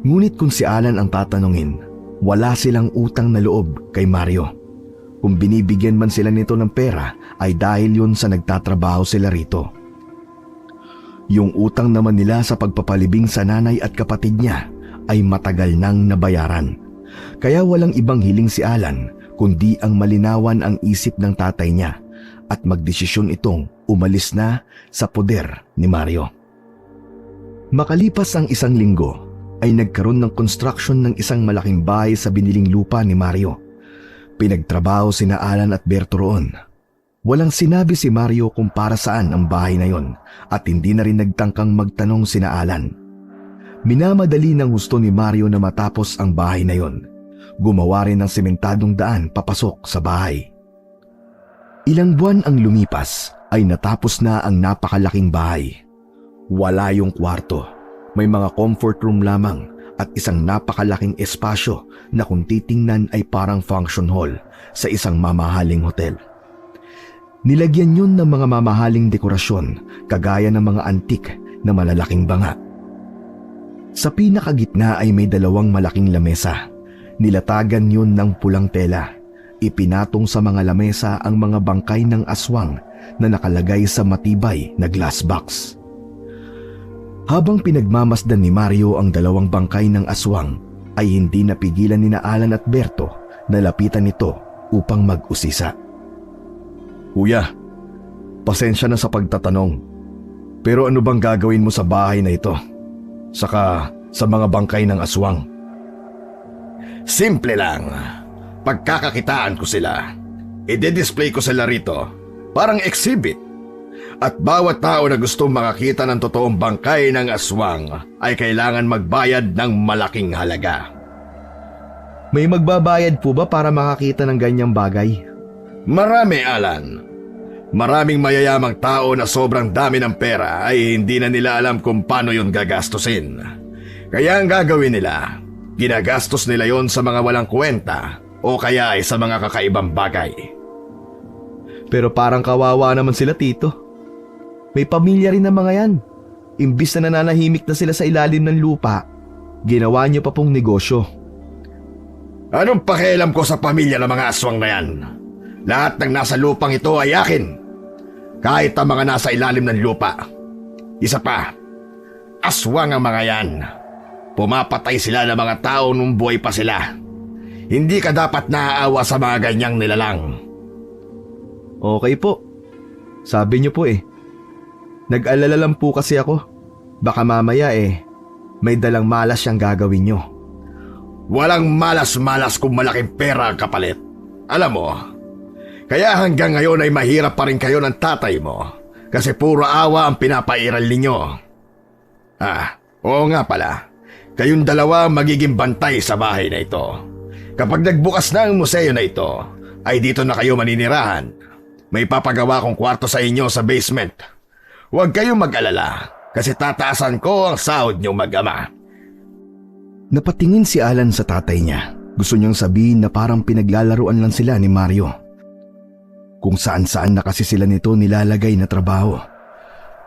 Ngunit kung si Alan ang tatanungin, wala silang utang na loob kay Mario. Kung binibigyan man sila nito ng pera ay dahil yun sa nagtatrabaho sila rito. Yung utang naman nila sa pagpapalibing sa nanay at kapatid niya ay matagal nang nabayaran. Kaya walang ibang hiling si Alan kundi ang malinawan ang isip ng tatay niya at magdesisyon itong umalis na sa poder ni Mario. Makalipas ang isang linggo ay nagkaroon ng construction ng isang malaking bahay sa biniling lupa ni Mario. Pinagtrabaho sina Alan at Berto roon. Walang sinabi si Mario kung para saan ang bahay na yon at hindi na rin nagtangkang magtanong sina Alan. Minamadali ng gusto ni Mario na matapos ang bahay na yon. Gumawa rin ng sementadong daan papasok sa bahay. Ilang buwan ang lumipas ay natapos na ang napakalaking bahay. Wala yung kwarto. May mga comfort room lamang at isang napakalaking espasyo na kung titingnan ay parang function hall sa isang mamahaling hotel. Nilagyan yun ng mga mamahaling dekorasyon kagaya ng mga antik na malalaking banga. Sa pinakagitna ay may dalawang malaking lamesa. Nilatagan yun ng pulang tela. Ipinatong sa mga lamesa ang mga bangkay ng aswang na nakalagay sa matibay na glass box. Habang pinagmamasdan ni Mario ang dalawang bangkay ng aswang, ay hindi napigilan ni Alan at Berto na lapitan ito upang mag-usisa.
Kuya, pasensya na sa pagtatanong. Pero ano bang gagawin mo sa bahay na ito? Saka sa mga bangkay ng aswang? Simple lang. Pagkakakitaan ko sila, i-display ko sila rito. Parang exhibit. At bawat tao na gustong makakita ng totoong bangkay ng aswang ay kailangan magbayad ng malaking halaga.
May magbabayad po ba para makakita ng ganyang bagay?
Marami, Alan. Maraming mayayamang tao na sobrang dami ng pera ay hindi na nila alam kung paano yun gagastusin. Kaya ang gagawin nila, ginagastos nila yon sa mga walang kwenta o kaya ay sa mga kakaibang bagay.
Pero parang kawawa naman sila, tito. May pamilya rin ng mga yan. Imbis na nananahimik na sila sa ilalim ng lupa, ginawa niyo pa pong negosyo.
Anong pakialam ko sa pamilya ng mga aswang na yan? Lahat ng nasa lupang ito ay akin. Kahit ang mga nasa ilalim ng lupa. Isa pa, aswang ang mga yan. Pumapatay sila ng mga tao nung buhay pa sila. Hindi ka dapat naaawa sa mga ganyang nilalang.
Okay po. Sabi niyo po eh. Nag-alala lang po kasi ako. Baka mamaya may dalang malas siyang gagawin niyo.
Walang malas-malas kung malaking pera ang kapalit. Alam mo, kaya hanggang ngayon ay mahirap pa rin kayo ng tatay mo kasi puro awa ang pinapairal ninyo. Oo nga pala. Kayong dalawa magiging bantay sa bahay na ito. Kapag nagbukas na ang museo na ito, ay dito na kayo maninirahan. May papagawa kong kwarto sa inyo sa basement. Huwag kayong mag-alala kasi tataasan ko ang sahod niyong mag-ama.
Napatingin si Alan sa tatay niya. Gusto niyang sabihin na parang pinaglalaruan lang sila ni Mario. Kung saan-saan na kasi sila nito nilalagay na trabaho.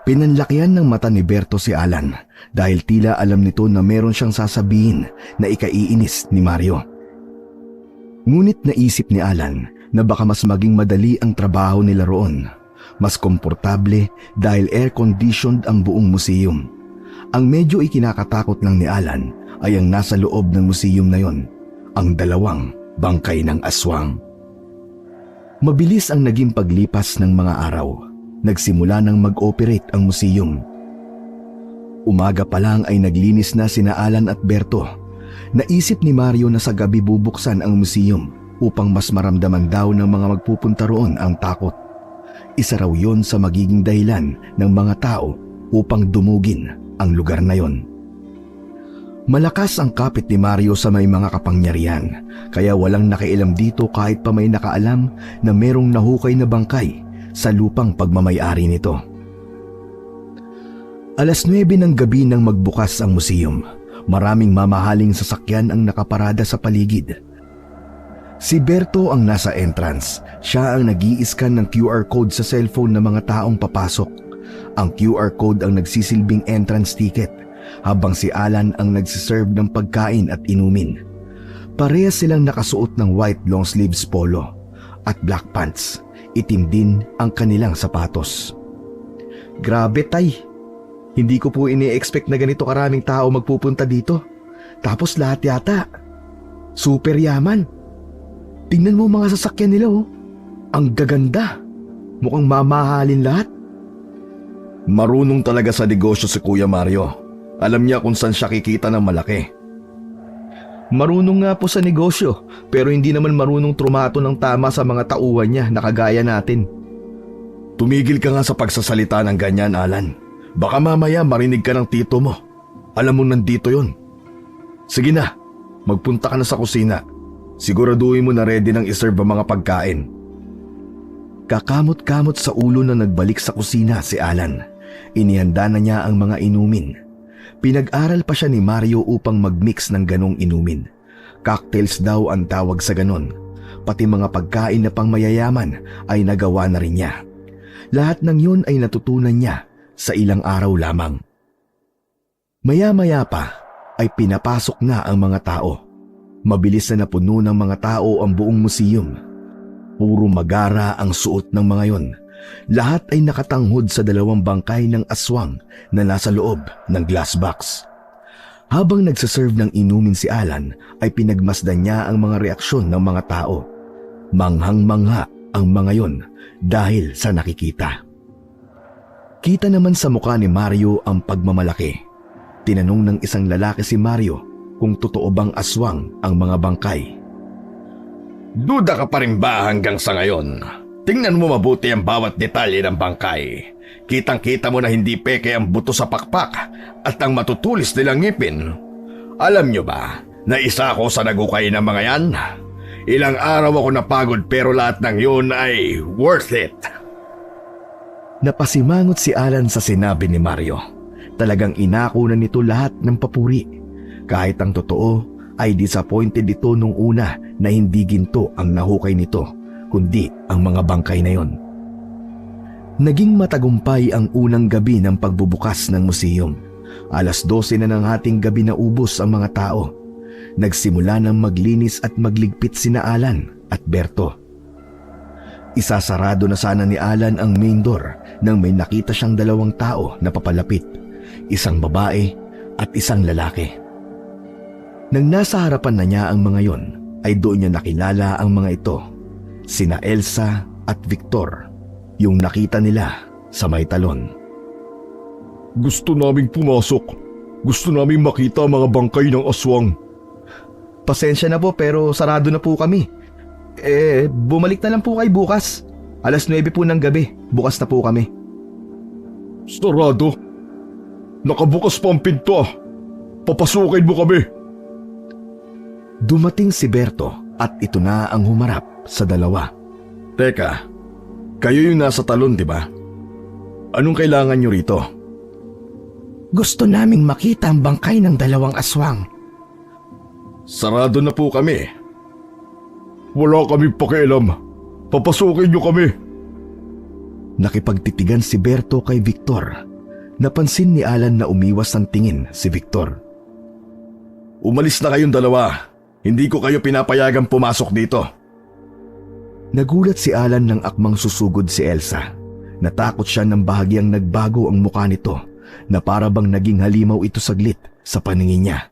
Pinanlakihan ng mata ni Berto si Alan dahil tila alam nito na meron siyang sasabihin na ikaiinis ni Mario. Ngunit naisip ni Alan na baka mas maging madali ang trabaho nila roon. Mas komportable dahil air-conditioned ang buong museum. Ang medyo ikinakatakot lang ni Alan ay ang nasa loob ng museum na yon, ang dalawang bangkay ng aswang. Mabilis ang naging paglipas ng mga araw. Nagsimula nang mag-operate ang museum. Umaga pa lang ay naglinis na sina Alan at Berto. Naisip ni Mario na sa gabi bubuksan ang museum upang mas maramdaman daw ng mga magpupunta roon ang takot. Isa raw yon sa magiging dahilan ng mga tao upang dumugin ang lugar na yon. Malakas ang kapit ni Mario sa may mga kapangyarihan, kaya walang nakialam dito kahit pa may nakaalam na merong nahukay na bangkay sa lupang pagmamayari nito. Alas 9 ng gabi nang magbukas ang museum, maraming mamahaling sasakyan ang nakaparada sa paligid. Si Berto ang nasa entrance. Siya ang nag-i-scan ng QR code sa cellphone ng mga taong papasok. Ang QR code ang nagsisilbing entrance ticket, habang si Alan ang nagsiserve ng pagkain at inumin. Parehas silang nakasuot ng white long sleeves polo at black pants. Itim din ang kanilang sapatos. Grabe tay, hindi ko po ini-expect na ganito karaming tao magpupunta dito. Tapos lahat yata super yaman. Tingnan mo mga sasakyan nila oh. Ang gaganda. Mukhang mamahalin lahat.
Marunong talaga sa negosyo si Kuya Mario. Alam niya kung saan siya kikita ng malaki.
Marunong nga po sa negosyo, pero hindi naman marunong trumato ng tama sa mga tauhan niya na kagaya natin.
Tumigil ka nga sa pagsasalita ng ganyan, Alan. Baka mamaya marinig ka ng tito mo. Alam mo nandito yon. Sige na, magpunta ka na sa kusina. Siguraduhin mo na ready nang iserve ang mga pagkain.
Kakamot-kamot sa ulo na nagbalik sa kusina si Alan. Inihanda na niya ang mga inumin. Pinag-aral pa siya ni Mario upang mag-mix ng ganong inumin. Cocktails daw ang tawag sa ganon. Pati mga pagkain na pang mayayaman ay nagawa na rin niya. Lahat ng yun ay natutunan niya sa ilang araw lamang. Maya-maya pa ay pinapasok na ang mga tao. Mabilis na napuno ng mga tao ang buong museum. Puro magara ang suot ng mga yon. Lahat ay nakatanghod sa 2 bangkay ng aswang na nasa loob ng glass box. Habang nagsaserve ng inumin si Alan ay pinagmasdan niya ang mga reaksyon ng mga tao. Manghang-mangha ang mga yon dahil sa nakikita. Kita naman sa mukha ni Mario ang pagmamalaki. Tinanong ng isang lalaki si Mario kung totoo bang aswang ang mga bangkay.
Duda ka pa rin ba hanggang sa ngayon? Tingnan mo mabuti ang bawat detalye ng bangkay. Kitang-kita mo na hindi peke ang buto sa pakpak at ang matutulis nilang ngipin. Alam nyo ba na isa ako sa nagukay ng mga yan? Ilang araw ako napagod pero lahat ng yun ay worth it.
Napasimangot si Alan sa sinabi ni Mario. Talagang inako na nito lahat ng papuri. Kahit ang totoo ay disappointed ito nung una na hindi ginto ang nahukay nito, kundi ang mga bangkay na yon. Naging matagumpay ang unang gabi ng pagbubukas ng museum. Alas 12 na ng hating gabi na ubos ang mga tao. Nagsimula ng maglinis at magligpit sina Alan at Berto. Isasarado na sana ni Alan ang main door nang may nakita siyang 2 tao na papalapit, isang babae at isang lalaki. Nang nasa harapan na niya ang mga yon, ay doon niya nakilala ang mga ito, sina Elsa at Victor, yung nakita nila sa may talon.
Gusto naming pumasok. Gusto naming makita ang mga bangkay ng aswang.
Pasensya na po pero sarado na po kami. Bumalik na lang po kayo bukas. Alas 9 po ng gabi, bukas na po kami.
Sarado? Nakabukas pa ang pinto. Papasukin mo kami.
Dumating si Berto at ito na ang humarap sa 2.
Teka, kayo yung nasa talon, di ba? Anong kailangan nyo rito?
Gusto naming makita ang bangkay ng 2 aswang.
Sarado na po kami. Wala kaming pakialam. Papasukin nyo kami.
Nakipagtitigan si Berto kay Victor. Napansin ni Alan na umiwas ng tingin si Victor.
Umalis na kayong 2. Hindi ko kayo pinapayagang pumasok dito.
Nagulat si Alan nang akmang susugod si Elsa. Natakot siya nang bahagyang nagbago ang mukha nito na para bang naging halimaw ito saglit sa paningin niya.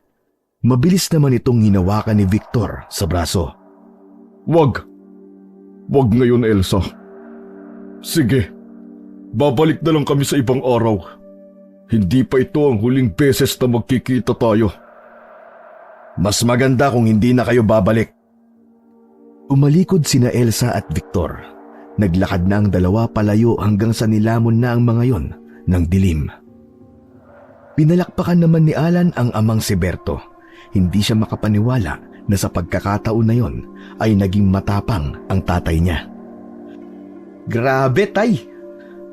Mabilis naman itong hinawakan ni Victor sa braso.
Wag ngayon, Elsa. Sige, babalik na lang kami sa ibang araw. Hindi pa ito ang huling beses na magkikita tayo. Mas maganda kung hindi na kayo babalik.
Umalikod sina Elsa at Victor. Naglakad na ang dalawa palayo hanggang sa nilamon na ang mga yon ng dilim. Pinalakpakan naman ni Alan ang amang si Berto. Hindi siya makapaniwala na sa pagkakataon na yon ay naging matapang ang tatay niya. Grabe, tay!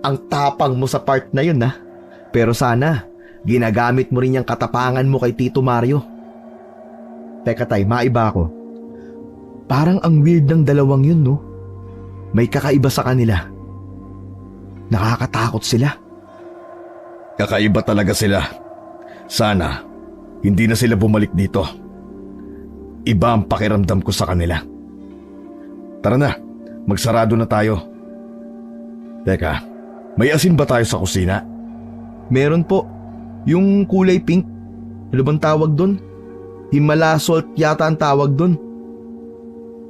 Ang tapang mo sa part na yun, ha? Pero sana, ginagamit mo rin yung katapangan mo kay Tito Mario. Teka, tay, maiba ako. Parang ang weird ng dalawang yun, no? May kakaiba sa kanila. Nakakatakot sila.
Kakaiba talaga sila. Sana, hindi na sila bumalik dito. Iba ang pakiramdam ko sa kanila. Tara na, magsarado na tayo. Teka, may asin ba tayo sa kusina?
Meron po. Yung kulay pink. Ano bang tawag doon? Himala salt yata ang tawag doon.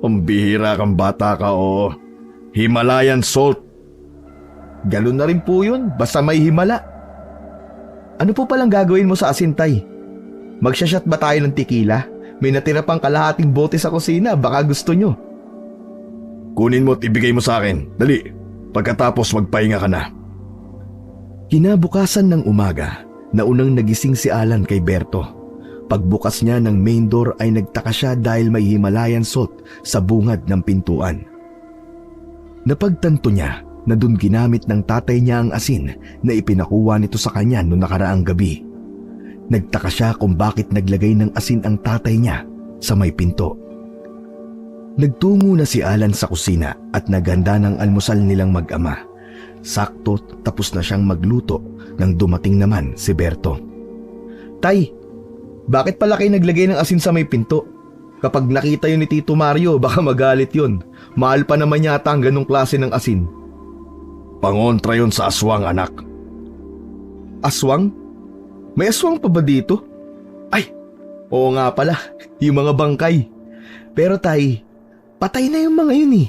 Pambihira kang bata ka, o Himalayan salt.
Galon na rin po yun, basta may himala. Ano po palang gagawin mo sa asin, tay? Magsashot ba tayo ng tequila? May natira pang kalahating bote sa kusina, baka gusto nyo.
Kunin mo at ibigay mo sa akin. Dali. Pagkatapos magpahinga ka na.
Kinabukasan ng umaga, naunang nagising si Alan kay Berto. Pagbukas niya ng main door ay nagtaka siya dahil may Himalayan salt sa bungad ng pintuan. Napagtanto niya na dun ginamit ng tatay niya ang asin na ipinakuha nito sa kanya noong nakaraang gabi. Nagtaka siya kung bakit naglagay ng asin ang tatay niya sa may pinto. Nagtungo na si Alan sa kusina at naghanda ng almusal nilang mag-ama. Sakto tapos na siyang magluto nang dumating naman si Berto. Tay, bakit pala kayo naglagay ng asin sa may pinto? Kapag nakita yun ni Tito Mario, baka magalit yun. Mahal pa naman yata ang ganong klase ng asin.
Pangontra yun sa aswang, anak.
Aswang? May aswang pa ba dito? Ay, oo nga pala, yung mga bangkay. Pero tay, patay na yung mga yun eh.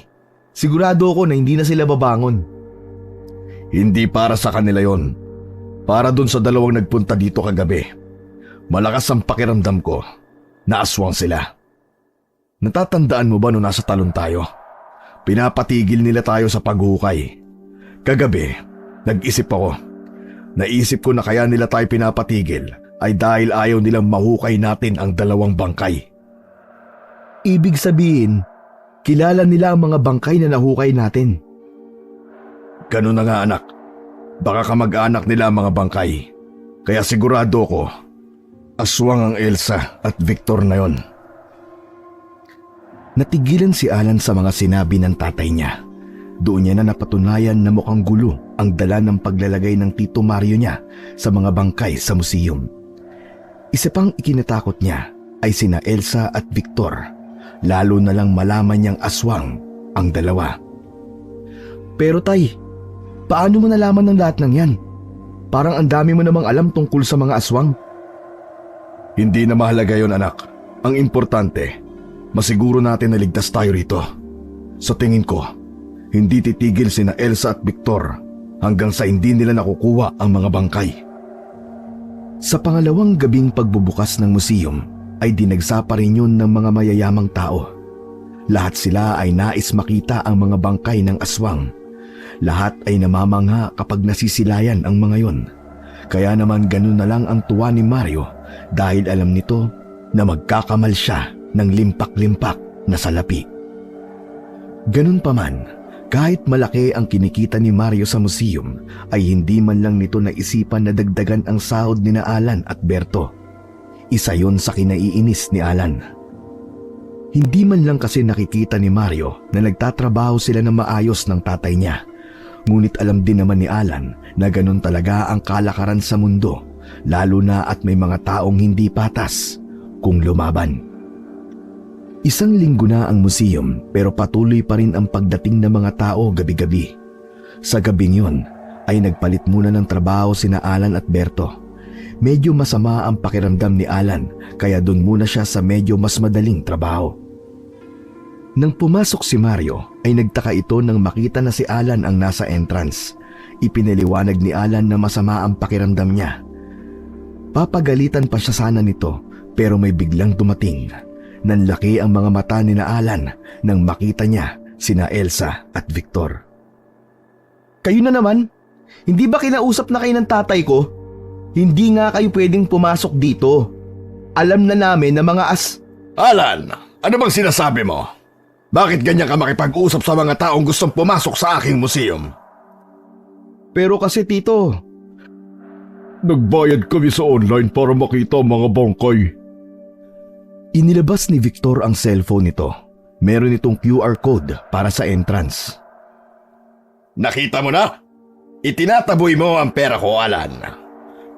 Sigurado ako na hindi na sila babangon.
Hindi para sa kanila yon. Para dun sa dalawang nagpunta dito kagabi. Malakas ang pakiramdam ko na aswang sila. Natatandaan mo ba nung nasa talon tayo? Pinapatigil nila tayo sa paghukay. Kagabi, nag-isip ako. Naisip ko na kaya nila tayo pinapatigil ay dahil ayaw nilang mahukay natin ang dalawang bangkay.
Ibig sabihin, kilala nila ang mga bangkay na nahukay natin.
Ganun na nga, anak. Baka kamag-anak nila ang mga bangkay. Kaya sigurado ko, aswang ang Elsa at Victor na yon.
Natigilan si Alan sa mga sinabi ng tatay niya. Doon niya na napatunayan na mukhang gulo ang dala ng paglalagay ng Tito Mario niya sa mga bangkay sa museum. Isa pang ikinatakot niya ay sina Elsa at Victor, lalo na lang malaman niyang aswang ang dalawa. Pero tay, paano mo nalaman ng lahat ng yan? Parang ang dami mo namang alam tungkol sa mga aswang.
Hindi na mahalaga yon, anak. Ang importante, masiguro natin na ligtas tayo rito. Sa tingin ko, hindi titigil sina Elsa at Victor hanggang sa hindi nila nakukuha ang mga bangkay. Sa pangalawang gabing pagbubukas ng museum ay dinagsa pa rin yun ng mga mayayamang tao. Lahat sila ay nais makita ang mga bangkay ng aswang. Lahat ay namamangha kapag nasisilayan ang mga yon. Kaya naman ganun na lang ang tuwa ni Mario dahil alam nito na magkakamal siya ng limpak-limpak na salapi. Ganun pa man, kahit malaki ang kinikita ni Mario sa museum, ay hindi man lang nito naisipan na dagdagan ang sahod ni na Alan at Berto. Isa yon sa kinaiinis ni Alan. Hindi man lang kasi nakikita ni Mario na nagtatrabaho sila ng maayos ng tatay niya. Ngunit alam din naman ni Alan na ganun talaga ang kalakaran sa mundo, lalo na at may mga taong hindi patas kung lumaban. Isang linggo na ang museum pero patuloy pa rin ang pagdating ng mga tao gabi-gabi. Sa gabing yun ay nagpalit muna ng trabaho sina Alan at Berto. Medyo masama ang pakiramdam ni Alan kaya doon muna siya sa medyo mas madaling trabaho. Nang pumasok si Mario ay nagtaka ito nang makita na si Alan ang nasa entrance. Ipinaliwanag ni Alan na masama ang pakiramdam niya. Papagalitan pa siya sana nito
Pero may biglang dumating. Nanlaki ang mga mata ni na Alan nang makita niya sina Elsa at Victor.
Kayo na naman? Hindi ba kinausap na kayo ng tatay ko? Hindi nga kayo pwedeng pumasok dito. Alam na namin na mga
Alan, ano bang sinasabi mo? Bakit ganyan ka makipag-usap sa mga taong gustong pumasok sa aking museum?
Pero kasi tito,
Nagbayad kami sa online para makita ang mga bangkay.
Inilabas ni Victor ang cellphone nito. Meron itong QR code para sa entrance.
Nakita mo na? Itinataboy mo ang pera ko, Alan.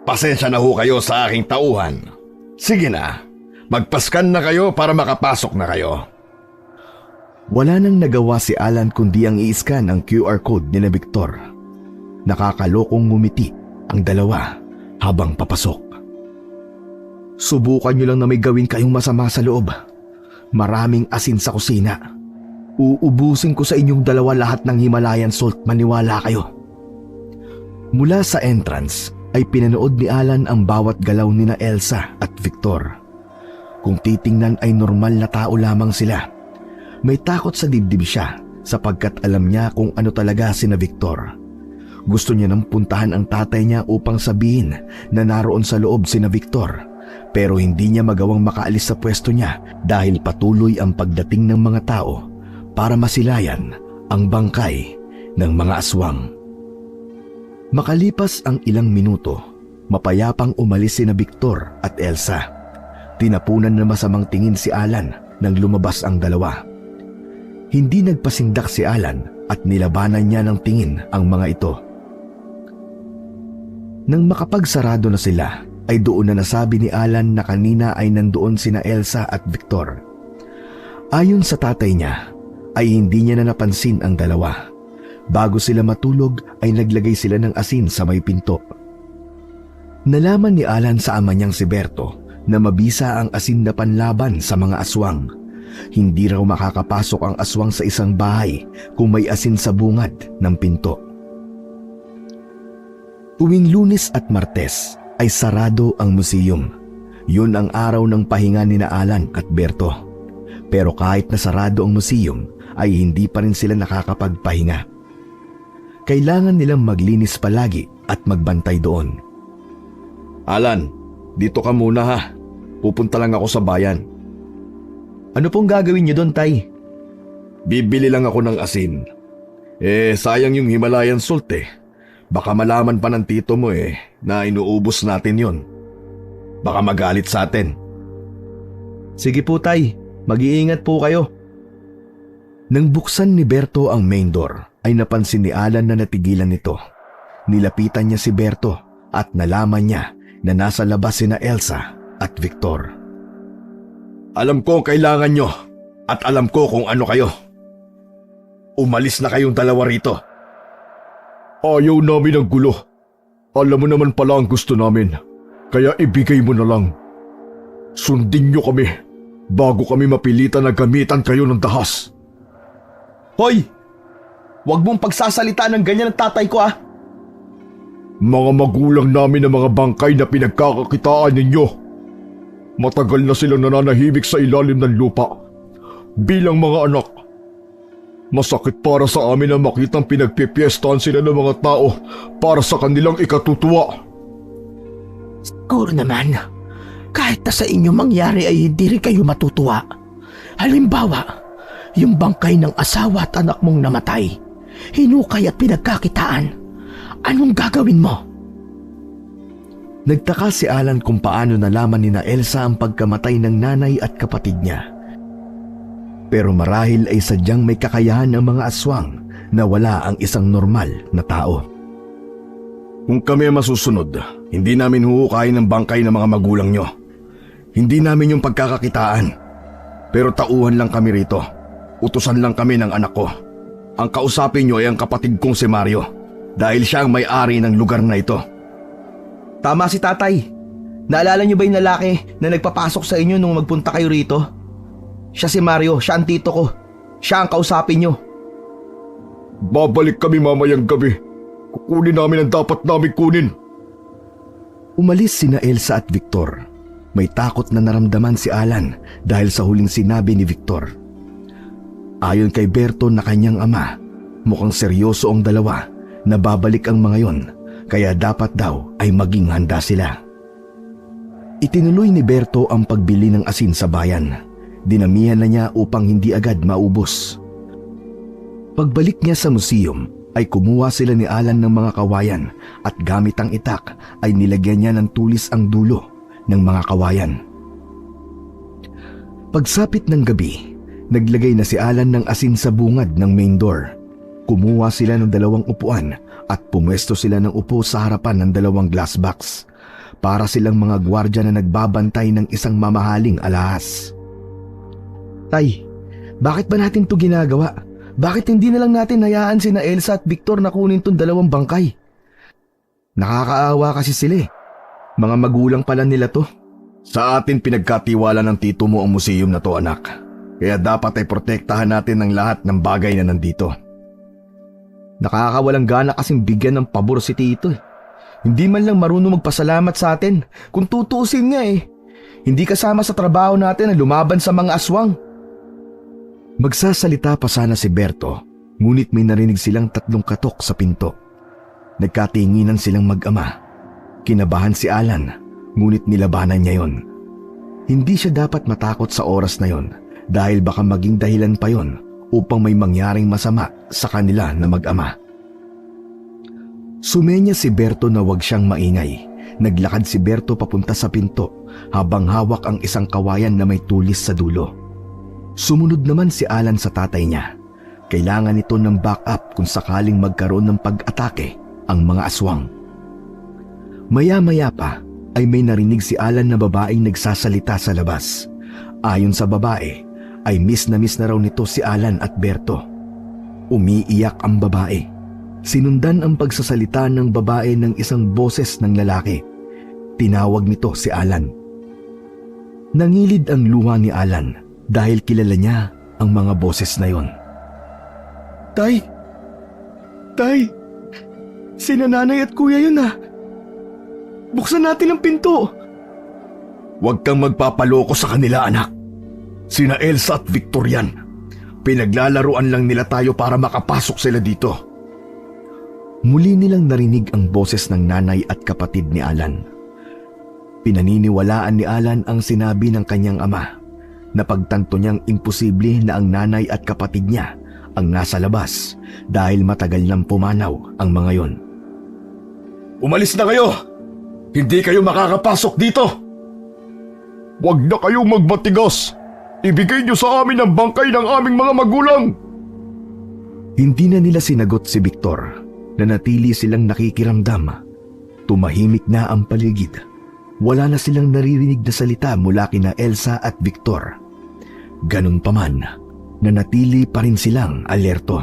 Pasensya na ho kayo sa aking tauhan. Sige na, magpaskan na kayo para makapasok na kayo.
Wala nang nagawa si Alan kundi ang i-scan ang QR code ni na Victor. Nakakalokong ngumiti ang dalawa habang papasok. Subukan nyo lang na may gawin kayong masama sa loob. Maraming asin sa kusina. Uubusin ko sa inyong dalawa lahat ng Himalayan salt, maniwala kayo. Mula sa entrance ay pinanood ni Alan ang bawat galaw ni na Elsa at Victor. Kung titingnan ay normal na tao lamang sila. May takot sa dibdib siya sapagkat alam niya kung ano talaga si na Victor. Gusto niya nang puntahan ang tatay niya upang sabihin na naroon sa loob si na Victor. Pero hindi niya magawang makaalis sa pwesto niya dahil patuloy ang pagdating ng mga tao para masilayan ang bangkay ng mga aswang. Makalipas ang ilang minuto, mapayapang umalis sina Victor at Elsa. Tinapunan na masamang tingin si Alan nang lumabas ang dalawa. Hindi nagpasindak si Alan at nilabanan niya ng tingin ang mga ito. Nang makapagsarado na sila, ay doon na nasabi ni Alan na kanina ay nandoon sina Elsa at Victor. Ayon sa tatay niya, ay hindi niya na napansin ang dalawa. Bago sila matulog ay naglagay sila ng asin sa may pinto. Nalaman ni Alan sa ama niyang si Berto na mabisa ang asin na panlaban sa mga aswang. Hindi raw makakapasok ang aswang sa isang bahay kung may asin sa bungad ng pinto. Tuwing Lunes at Martes ay sarado ang museum. Yun ang araw ng pahinga ni na Alan at Berto. Pero kahit na sarado ang museum ay hindi pa rin sila nakakapagpahinga. Kailangan nilang maglinis palagi at magbantay doon.
Alan, dito ka muna ha. Pupunta lang ako sa bayan.
Ano pong gagawin niyo doon, tay?
Bibili lang ako ng asin. Sayang yung Himalayan salt eh. Baka malaman pa ng tito mo na inuubos natin yon. Baka magalit sa atin.
Sige po, tay. Mag-iingat po kayo.
Nang buksan ni Berto ang main door, ay napansin ni Alan na natigilan nito. Nilapitan niya si Berto at nalaman niya na nasa labas sina Elsa at Victor.
Alam ko ang kailangan nyo at alam ko kung ano kayo. Umalis na kayong dalawa rito. Ayaw namin ng gulo. Alam mo naman pala ang gusto namin. Kaya ibigay mo na lang. Sundin nyo kami bago kami mapilitan na gamitan kayo ng dahas.
Hoy! Huwag mong pagsasalita ng ganyan ng tatay ko ah!
Mga magulang namin ang mga bangkay na pinagkakakitaan ninyo. Matagal na silang nananahimik sa ilalim ng lupa. Bilang mga anak. Masakit para sa amin na makitang pinagpipiestahan sila ng mga tao para sa kanilang ikatutuwa.
Siguro naman, kahit na sa inyo mangyari ay hindi rin kayo matutuwa. Halimbawa, yung bangkay ng asawa at anak mong namatay, hinukay at pinagkakitaan. Anong gagawin mo?
Nagtaka si Alan kung paano nalaman ni na Elsa ang pagkamatay ng nanay at kapatid niya. Pero marahil ay sadyang may kakayahan ng mga aswang na wala ang isang normal na tao.
Kung kami masusunod, hindi namin huhukayin ng bangkay ng mga magulang nyo. Hindi namin yung pagkakakitaan. Pero tauhan lang kami rito. Utusan lang kami ng anak ko. Ang kausapin nyo ay ang kapatid kong si Mario dahil siya ang may-ari ng lugar na ito.
Tama si tatay. Naalala niyo ba yung lalaki na nagpapasok sa inyo nung magpunta kayo rito? Siya si Mario, siya ang tito ko. Siya ang kausapin niyo.
Babalik kami mamayang gabi. Kukunin namin ang dapat namin kunin.
Umalis sina Elsa at Victor. May takot na naramdaman si Alan dahil sa huling sinabi ni Victor. Ayon kay Berto na kanyang ama, mukhang seryoso ang dalawa na babalik ang mga yon, kaya dapat daw ay maging handa sila. Itinuloy ni Berto ang pagbili ng asin sa bayan. Dinamihan na niya upang hindi agad maubos. Pagbalik niya sa museum ay kumuha sila ni Alan ng mga kawayan at gamit ang itak ay nilagyan niya ng tulis ang dulo ng mga kawayan. Pagsapit ng gabi, naglagay na si Alan ng asin sa bungad ng main door. Kumuha sila ng 2 upuan at pumwesto sila ng upo sa harapan ng 2 glass box para silang mga gwardya na nagbabantay ng isang mamahaling alahas.
Tay, bakit ba natin to ginagawa? Bakit hindi na lang natin hayaan sina Elsa at Victor na kunin tong 2 bangkay? Nakakaawa kasi sila eh. Mga magulang pala nila to.
Sa atin pinagkatiwala ng tito mo ang museum na to, anak. Kaya dapat ay protektahan natin ang lahat ng bagay na nandito.
Nakakawalang gana kasing bigyan ng pabor si tito eh. Hindi man lang marunong magpasalamat sa atin. Kung tutuusin nga eh. Hindi kasama sa trabaho natin na lumaban sa mga aswang.
Magsasalita pa sana si Berto, ngunit may narinig silang 3 katok sa pinto. Nagkatinginan silang mag-ama. Kinabahan si Alan, ngunit nilabanan niya yon. Hindi siya dapat matakot sa oras na yon dahil baka maging dahilan pa yon upang may mangyaring masama sa kanila na mag-ama. Sumenya si Berto na wag siyang maingay. Naglakad si Berto papunta sa pinto habang hawak ang isang kawayan na may tulis sa dulo. Sumunod naman si Alan sa tatay niya. Kailangan ito ng backup kung sakaling magkaroon ng pag-atake ang mga aswang. Maya-maya pa ay may narinig si Alan na babaeng nagsasalita sa labas. Ayon sa babae, ay miss na raw nito si Alan at Berto. Umiiyak ang babae. Sinundan ang pagsasalita ng babae ng isang boses ng lalaki. Tinawag nito si Alan. Nangilid ang luha ni Alan dahil kilala niya ang mga boses na yon.
Tay! Tay! Sina nanay at kuya yun ah! Buksan natin ang pinto!
Huwag kang magpapaloko sa kanila, anak. Sina Elsa at Victor yan. Pinaglalaruan lang nila tayo para makapasok sila dito.
Muli nilang narinig ang boses ng nanay at kapatid ni Alan. Pinaniniwalaan ni Alan ang sinabi ng kanyang ama. Napagtanto niyang imposible na ang nanay at kapatid niya ang nasa labas dahil matagal nang pumanaw ang mga yon.
Umalis na kayo! Hindi kayo makakapasok dito! Huwag na kayong magmatigas! Ibigay niyo sa amin ang bangkay ng aming mga magulang!
Hindi na nila sinagot si Victor. Nanatili silang nakikiramdam. Tumahimik na ang paligid. Wala na silang naririnig na salita mula kina Elsa at Victor. Ganun pa man, nanatili pa rin silang alerto.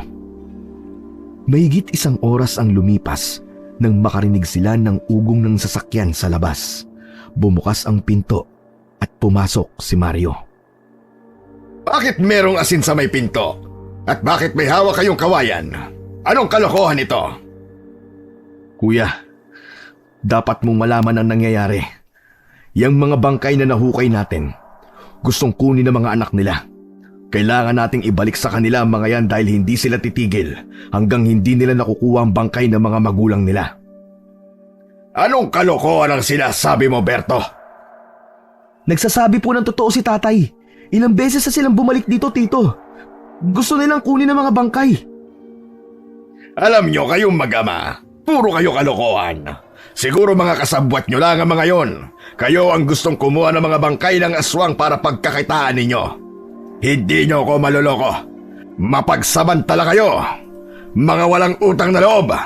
Mahigit 1 oras ang lumipas nang makarinig sila ng ugong ng sasakyan sa labas. Bumukas ang pinto at pumasok si Mario.
Bakit merong asin sa may pinto? At bakit may hawak kayong kawayan? Anong kalokohan ito?
Kuya, dapat mong malaman ang nangyayari. Yang mga bangkay na nahukay natin, gustong kunin ng mga anak nila. Kailangan nating ibalik sa kanila ang mga yan dahil hindi sila titigil hanggang hindi nila nakukuha ang bangkay ng mga magulang nila.
Anong kalokohan ang sinasabi mo, Berto?
Nagsasabi po ng totoo si tatay. Ilang beses na silang bumalik dito, tito. Gusto nilang kunin ang mga bangkay.
Alam nyo kayong mag-ama, puro kayo kalokohan. Siguro mga kasabwat nyo lang ang mga yon. Kayo ang gustong kumuha ng mga bangkay ng aswang para pagkakitaan ninyo. Hindi nyo ako maloloko. Mapagsamantala kayo. Mga walang utang na loob.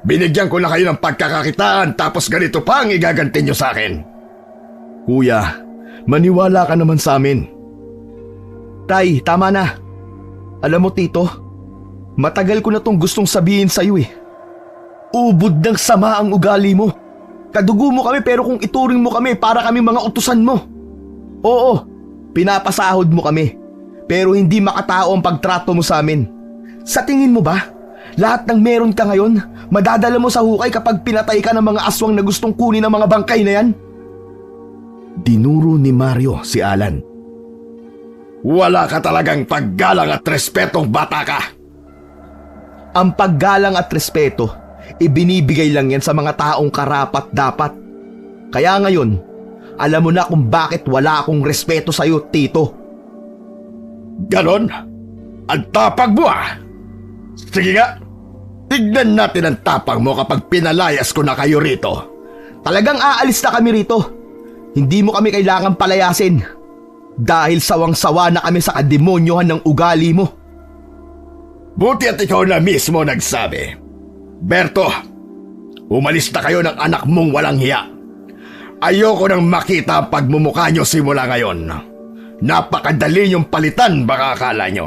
Binigyan ko na kayo ng pagkakakitaan tapos ganito pa ang igaganti nyo sa akin.
Kuya, maniwala ka naman sa amin. Tay, tama na. Alam mo, tito, matagal ko na tong gustong sabihin sa'yo eh. Ubod ng sama ang ugali mo. Kadugo mo kami pero kung ituring mo kami para kami mga utusan mo. Oo, pinapasahod mo kami. Pero hindi makatao ang pagtrato mo sa amin. Sa tingin mo ba, lahat ng meron ka ngayon, madadala mo sa hukay kapag pinatay ka ng mga aswang na gustong kunin ang mga bangkay na yan?
Dinuro ni Mario si Alan.
Wala ka talagang paggalang at respetong bata ka.
Ang paggalang at respeto, ibinibigay lang yan sa mga taong karapat-dapat. Kaya ngayon, alam mo na kung bakit wala akong respeto sa'yo, Tito.
Ganon? Ang tapang mo ah! Sige nga, tignan natin ang tapang mo kapag pinalayas ko na kayo rito.
Talagang aalis na kami rito. Hindi mo kami kailangang palayasin. Dahil sawang-sawa na kami sa kademonyohan ng ugali mo.
Buti at ikaw na mismo nagsabi. Berto, umalis na kayo ng anak mong walang hiya. Ayoko nang makita ang pagmumukha nyo simula ngayon. Napakadali niyong palitan, baka akala nyo.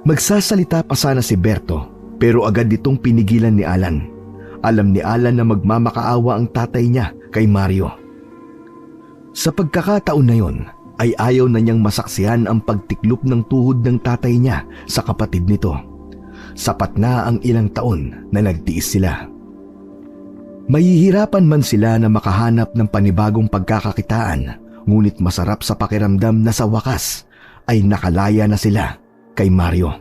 Magsasalita pa sana si Berto pero agad itong pinigilan ni Alan. Alam ni Alan na magmamakaawa ang tatay niya kay Mario. Sa pagkakataon na yon ay ayaw na niyang masaksihan ang pagtiklop ng tuhod ng tatay niya sa kapatid nito. Sapat na ang ilang taon na nagtiis sila. Mahihirapan man sila na makahanap ng panibagong pagkakakitaan, ngunit masarap sa pakiramdam na sa wakas ay nakalaya na sila kay Mario.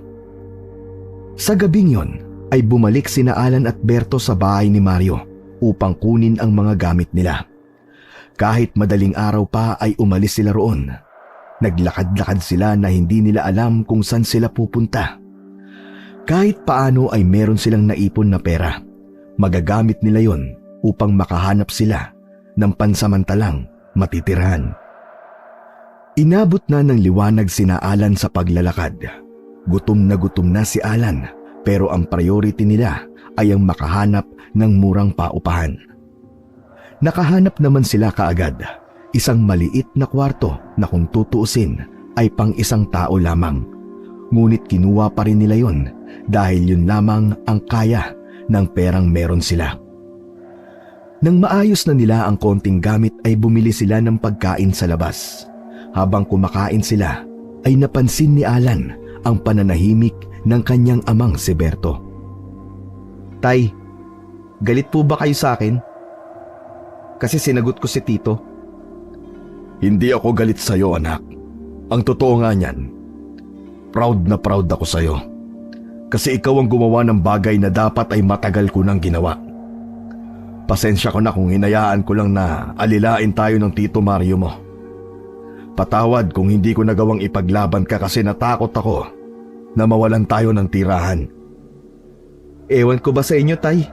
Sa gabing yon ay bumalik sina Alan at Berto sa bahay ni Mario upang kunin ang mga gamit nila. Kahit madaling araw pa ay umalis sila roon. Naglakad-lakad sila na hindi nila alam kung saan sila pupunta. Kahit paano ay meron silang naipon na pera. Magagamit nila yon upang makahanap sila ng pansamantalang matitirahan. Inabot na ng liwanag sina Alan sa paglalakad. Gutom na si Alan pero ang priority nila ay ang makahanap ng murang paupahan. Nakahanap naman sila kaagad. Isang maliit na kwarto na kung tutuusin ay pang isang tao lamang. Ngunit kinuha pa rin nila yon dahil yun lamang ang kaya ng perang meron sila. Nang maayos na nila ang konting gamit ay bumili sila ng pagkain sa labas. Habang kumakain sila ay napansin ni Alan ang pananahimik ng kanyang amang si Berto.
Tay, galit po ba kayo sa akin? Kasi sinagot ko si Tito.
Hindi ako galit sa'yo, anak. Ang totoo nga niyan, proud na proud ako sa'yo. Kasi ikaw ang gumawa ng bagay na dapat ay matagal ko nang ginawa. Pasensya ko na kung hinayaan ko lang na alilain tayo ng Tito Mario mo. Patawad kung hindi ko nagawang ipaglaban ka kasi natakot ako na mawalan tayo ng tirahan.
Ewan ko ba sa inyo, Tay?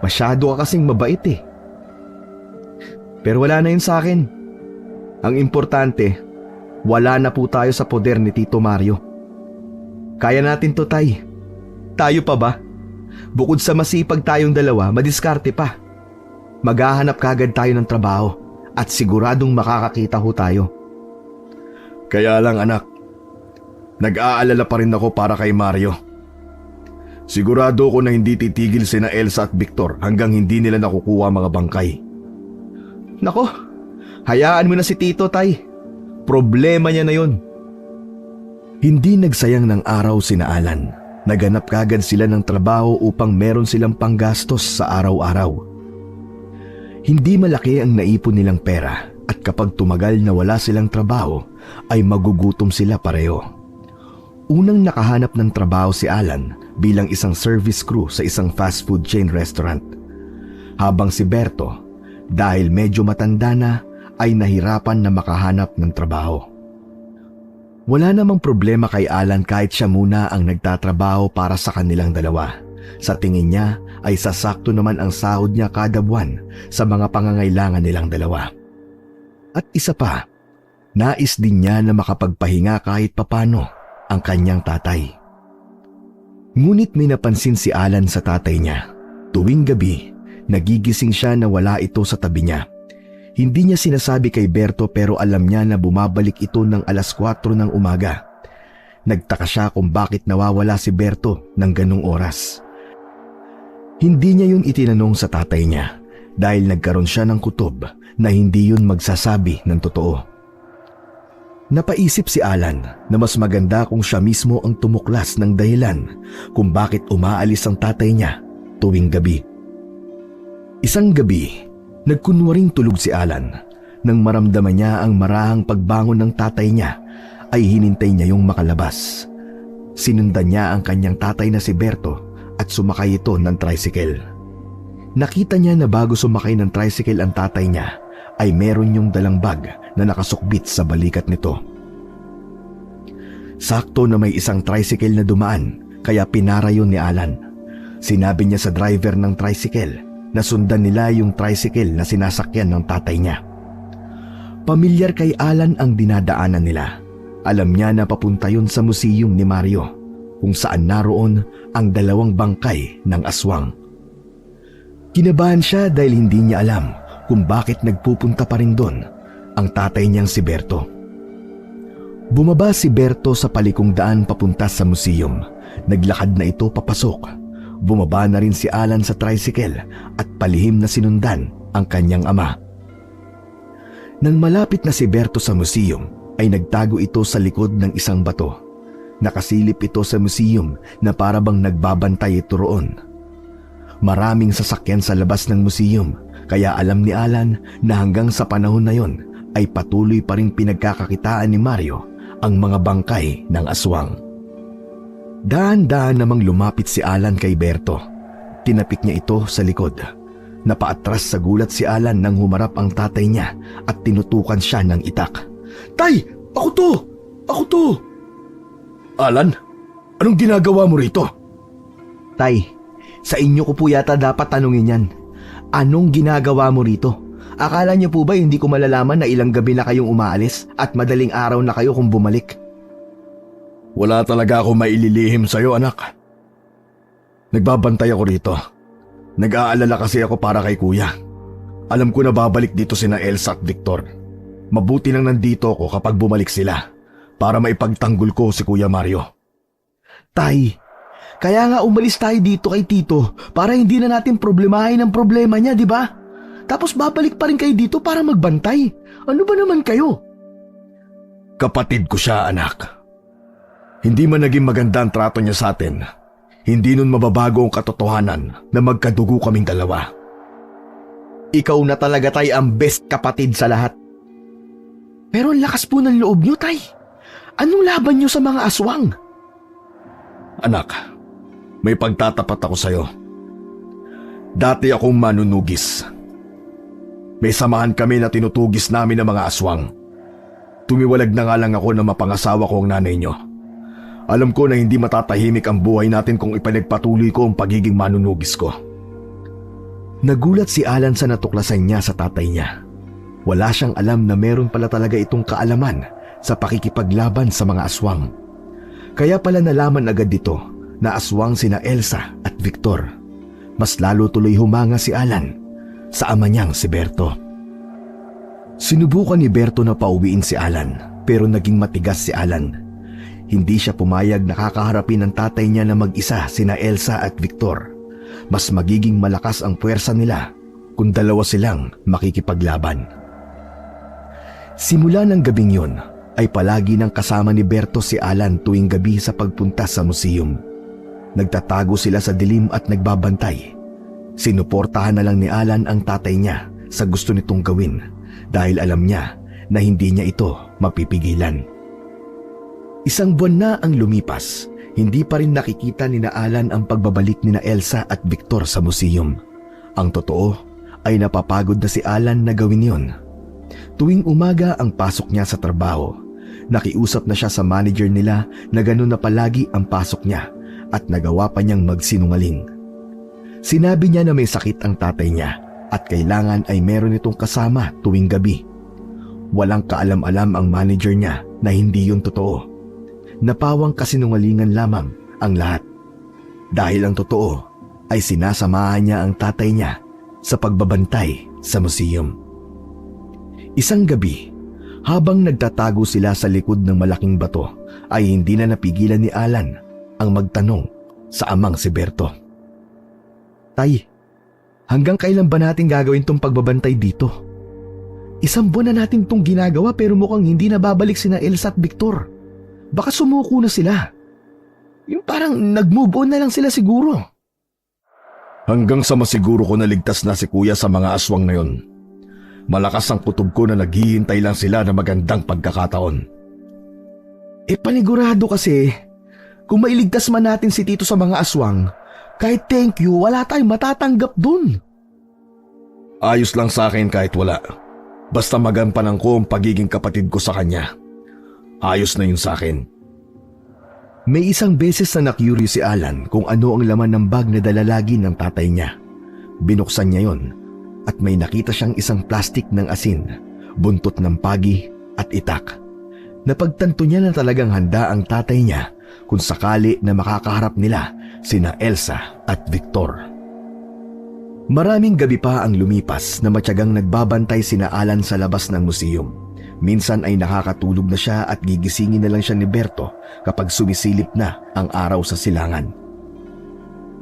Masyado ka kasing mabait eh. Pero wala na yun sa akin. Ang importante, wala na po tayo sa poder ni Tito Mario. Kaya natin to, Tay. Tayo pa ba? Bukod sa masipag tayong dalawa, madiskarte pa. Maghahanap kagad tayo ng trabaho at siguradong makakakita ho tayo.
Kaya lang anak, nag-aalala pa rin ako para kay Mario. Sigurado ko na hindi titigil sina Elsa at Victor hanggang hindi nila nakukuha mga bangkay.
Nako, hayaan mo na si Tito, Tay. Problema niya na yun.
Hindi nagsayang ng araw sina Alan. Naganap kagad sila ng trabaho upang meron silang panggastos sa araw-araw. Hindi malaki ang naipon nilang pera at kapag tumagal na wala silang trabaho ay magugutom sila pareho. Unang nakahanap ng trabaho si Alan bilang isang service crew sa isang fast food chain restaurant. Habang si Berto, dahil medyo matanda na, ay nahirapan na makahanap ng trabaho. Wala namang problema kay Alan kahit siya muna ang nagtatrabaho para sa kanilang dalawa. Sa tingin niya ay sasakto naman ang sahod niya kada buwan sa mga pangangailangan nilang dalawa. At isa pa, nais din niya na makapagpahinga kahit papano ang kanyang tatay. Ngunit may napansin si Alan sa tatay niya. Tuwing gabi, nagigising siya na wala ito sa tabi niya. Hindi niya sinasabi kay Berto pero alam niya na bumabalik ito ng alas 4 ng umaga. Nagtaka siya kung bakit nawawala si Berto ng ganung oras. Hindi niya yun itinanong sa tatay niya dahil nagkaroon siya ng kutob na hindi yun magsasabi ng totoo. Napaisip si Alan na mas maganda kung siya mismo ang tumuklas ng dahilan kung bakit umaalis ang tatay niya tuwing gabi. Isang gabi, nagkunwaring tulog si Alan Nang maramdaman niya ang marahang pagbangon ng tatay niya, ay hinintay niya yung makalabas. Sinundan niya ang kanyang tatay na si Berto at sumakay ito ng tricycle. Nakita niya na bago sumakay ng tricycle ang tatay niya, ay meron yung dalang bag na nakasukbit sa balikat nito. Sakto na may isang tricycle na dumaan, kaya pinara yun ni Alan. Sinabi niya sa driver ng tricycle na sundan nila yung tricycle na sinasakyan ng tatay niya. Pamilyar kay Alan ang dinadaanan nila. Alam niya na papunta yun sa museum ni Mario, kung saan naroon ang 2 bangkay ng aswang. Kinabahan siya dahil hindi niya alam kung bakit nagpupunta pa rin doon ang tatay niyang si Berto. Bumaba si Berto sa palikong daan papunta sa museum. Naglakad na ito papasok. Bumaba na rin si Alan sa tricycle at palihim na sinundan ang kanyang ama. Nang malapit na si Berto sa museum, ay nagtago ito sa likod ng isang bato. Nakasilip ito sa museum na parabang nagbabantay ito roon. Maraming sasakyan sa labas ng museum, kaya alam ni Alan na hanggang sa panahon na yon ay patuloy pa rin pinagkakakitaan ni Mario ang mga bangkay ng aswang. Dahan-dahan namang lumapit si Alan kay Berto. Tinapik niya ito sa likod. Napaatras sa gulat si Alan nang humarap ang tatay niya at tinutukan siya ng itak. "Tay! Ako to! Ako to!"
Alan, anong ginagawa mo rito?
"Tay, sa inyo ko po yata dapat tanungin yan. Anong ginagawa mo rito? Akala niyo po ba hindi ko malalaman na ilang gabi na kayong umaalis at madaling araw na kayo kung bumalik?"
Wala talaga ako maililihim sa'yo, anak. Nagbabantay ako rito. Nag-aalala kasi ako para kay kuya. Alam ko na babalik dito sina Elsa at Victor. Mabuti nang nandito ako kapag bumalik sila para maipagtanggol ko si Kuya Mario.
"Tay, kaya nga umalis tayo dito kay Tito para hindi na natin problemahin ang problema niya, di ba? Tapos babalik pa rin kayo dito para magbantay. Ano ba naman kayo?"
Kapatid ko siya, anak. Hindi man naging maganda ang trato niya sa atin, hindi nun mababago ang katotohanan na magkadugo kaming dalawa.
Ikaw na talaga, tay, ang best kapatid sa lahat. Pero ang lakas po ng loob niyo, tay. Anong laban niyo sa mga aswang?
Anak, may pagtatapat ako sa'yo. Dati akong manunugis. May samahan kami na tinutugis namin ng mga aswang. Tumiwalag na nga lang ako na mapangasawa ko ang nanay niyo. Alam ko na hindi matatahimik ang buhay natin kung ipinagpatuloy ko ang pagiging manunugis ko.
Nagulat si Alan sa natuklasan niya sa tatay niya. Wala siyang alam na meron pala talaga itong kaalaman sa pakikipaglaban sa mga aswang. Kaya pala nalaman agad dito na aswang sina Elsa at Victor. Mas lalo tuloy humanga si Alan sa ama niyang si Berto. Sinubukan ni Berto na pauwiin si Alan, pero naging matigas si Alan. Hindi siya pumayag na kakaharapin ng tatay niya na mag-isa sina Elsa at Victor. Mas magiging malakas ang puwersa nila kung dalawa silang makikipaglaban. Simula ng gabing yun ay palagi nang kasama ni Berto si Alan tuwing gabi sa pagpunta sa museum. Nagtatago sila sa dilim at nagbabantay. Sinuportahan na lang ni Alan ang tatay niya sa gusto nitong gawin dahil alam niya na hindi niya ito mapipigilan. Isang buwan na ang lumipas, hindi pa rin nakikita ni Alan ang pagbabalik ni Elsa at Victor sa museum. Ang totoo ay napapagod na si Alan na gawin yon. Tuwing umaga ang pasok niya sa trabaho, nakiusap na siya sa manager nila na ganun na palagi ang pasok niya at nagawa pa niyang magsinungaling. Sinabi niya na may sakit ang tatay niya at kailangan ay meron itong kasama tuwing gabi. Walang kaalam-alam ang manager niya na hindi yun totoo. Napawang kasinungalingan lamang ang lahat. Dahil ang totoo ay sinasamahan niya ang tatay niya sa pagbabantay sa museum. Isang gabi, habang nagtatago sila sa likod ng malaking bato, ay hindi na napigilan ni Alan ang magtanong sa amang si Berto. "Tay, hanggang kailan ba natin gagawin tong pagbabantay dito? Isang buwan na natin tong ginagawa pero mukhang hindi na babalik sina Elsa at Victor. Baka sumuko na sila. Yung parang nag-move on na lang sila siguro."
Hanggang sa masiguro ko na ligtas na si kuya sa mga aswang na yon. Malakas ang kutob ko na naghihintay lang sila ng magandang pagkakataon.
Panigurado kasi, kung mailigtas man natin si Tito sa mga aswang, kahit thank you, wala tayong matatanggap dun.
Ayos lang sa akin kahit wala. Basta magampanan ko ang pagiging kapatid ko sa kanya. Ayos na yun sa akin.
May isang beses na na-curious si Alan kung ano ang laman ng bag na dala lagi ng tatay niya. Binuksan niya yon at may nakita siyang isang plastik ng asin, buntot ng pagi at itak. Napagtanto niya na talagang handa ang tatay niya kung sakali na makakaharap nila sina Elsa at Victor. Maraming gabi pa ang lumipas na matyagang nagbabantay sina Alan sa labas ng museum. Minsan ay nakakatulog na siya at gigisingin na lang siya ni Berto kapag sumisilip na ang araw sa silangan.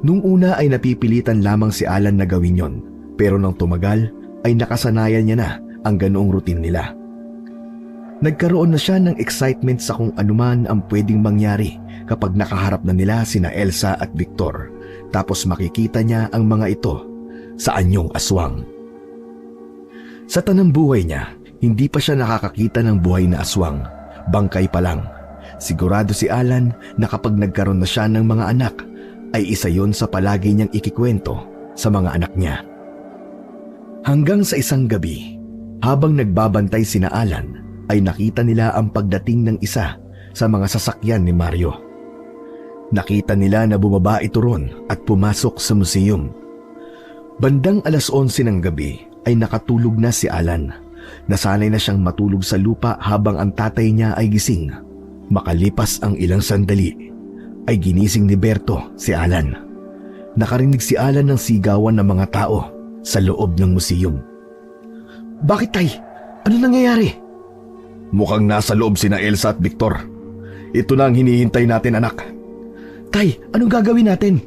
Nung una ay napipilitan lamang si Alan na gawin yon, pero nang tumagal ay nakasanayan niya na ang ganoong routine nila. Nagkaroon na siya ng excitement sa kung anuman ang pwedeng mangyari kapag nakaharap na nila sina Elsa at Victor, tapos makikita niya ang mga ito sa anyong aswang. Sa tanang buhay niya, hindi pa siya nakakakita ng buhay na aswang, bangkay pa lang. Sigurado si Alan na kapag nagkaroon na siya ng mga anak, ay isa yon sa palagi niyang ikikwento sa mga anak niya. Hanggang sa isang gabi, habang nagbabantay sina Alan, ay nakita nila ang pagdating ng isa sa mga sasakyan ni Mario. Nakita nila na bumaba ito ron at pumasok sa museum. Bandang 11:00 ng gabi ay nakatulog na si Alan. Nasanay na siyang matulog sa lupa habang ang tatay niya ay gising. Makalipas ang ilang sandali, ay ginising ni Berto si Alan. Nakarinig si Alan ng sigawan ng mga tao sa loob ng museum.
Bakit, tay? Ano nangyayari?
Mukhang nasa loob sina Elsa at Victor. Ito na ang hinihintay natin, anak.
Tay, anong gagawin natin?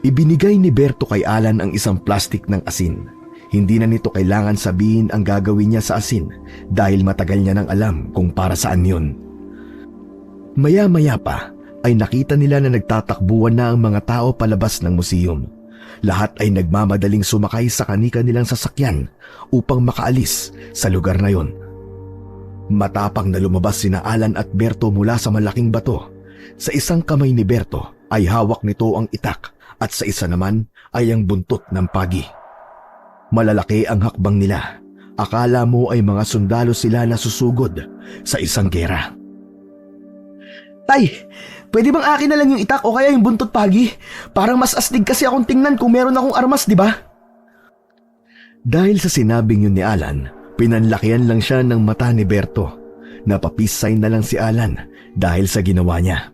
Ibinigay ni Berto kay Alan ang isang plastik ng asin. Hindi na nito kailangan sabihin ang gagawin niya sa asin dahil matagal niya nang alam kung para saan yun. Maya-maya pa ay nakita nila na nagtatakbuhan na ang mga tao palabas ng museum. Lahat ay nagmamadaling sumakay sa kani-kanilang sasakyan upang makaalis sa lugar na yon. Matapang na lumabas sina Alan at Berto mula sa malaking bato. Sa isang kamay ni Berto ay hawak nito ang itak at sa isa naman ay ang buntot ng pagi. Malalaki ang hakbang nila. Akala mo ay mga sundalo sila na susugod sa isang gera.
Tay, pwede bang akin na lang yung itak o kaya yung buntot pagi? Parang mas astig kasi akong tingnan kung meron akong armas, di ba?
Dahil sa sinabing yun ni Alan, pinanlakihan lang siya ng mata ni Berto. Napapisay na lang si Alan dahil sa ginawa niya.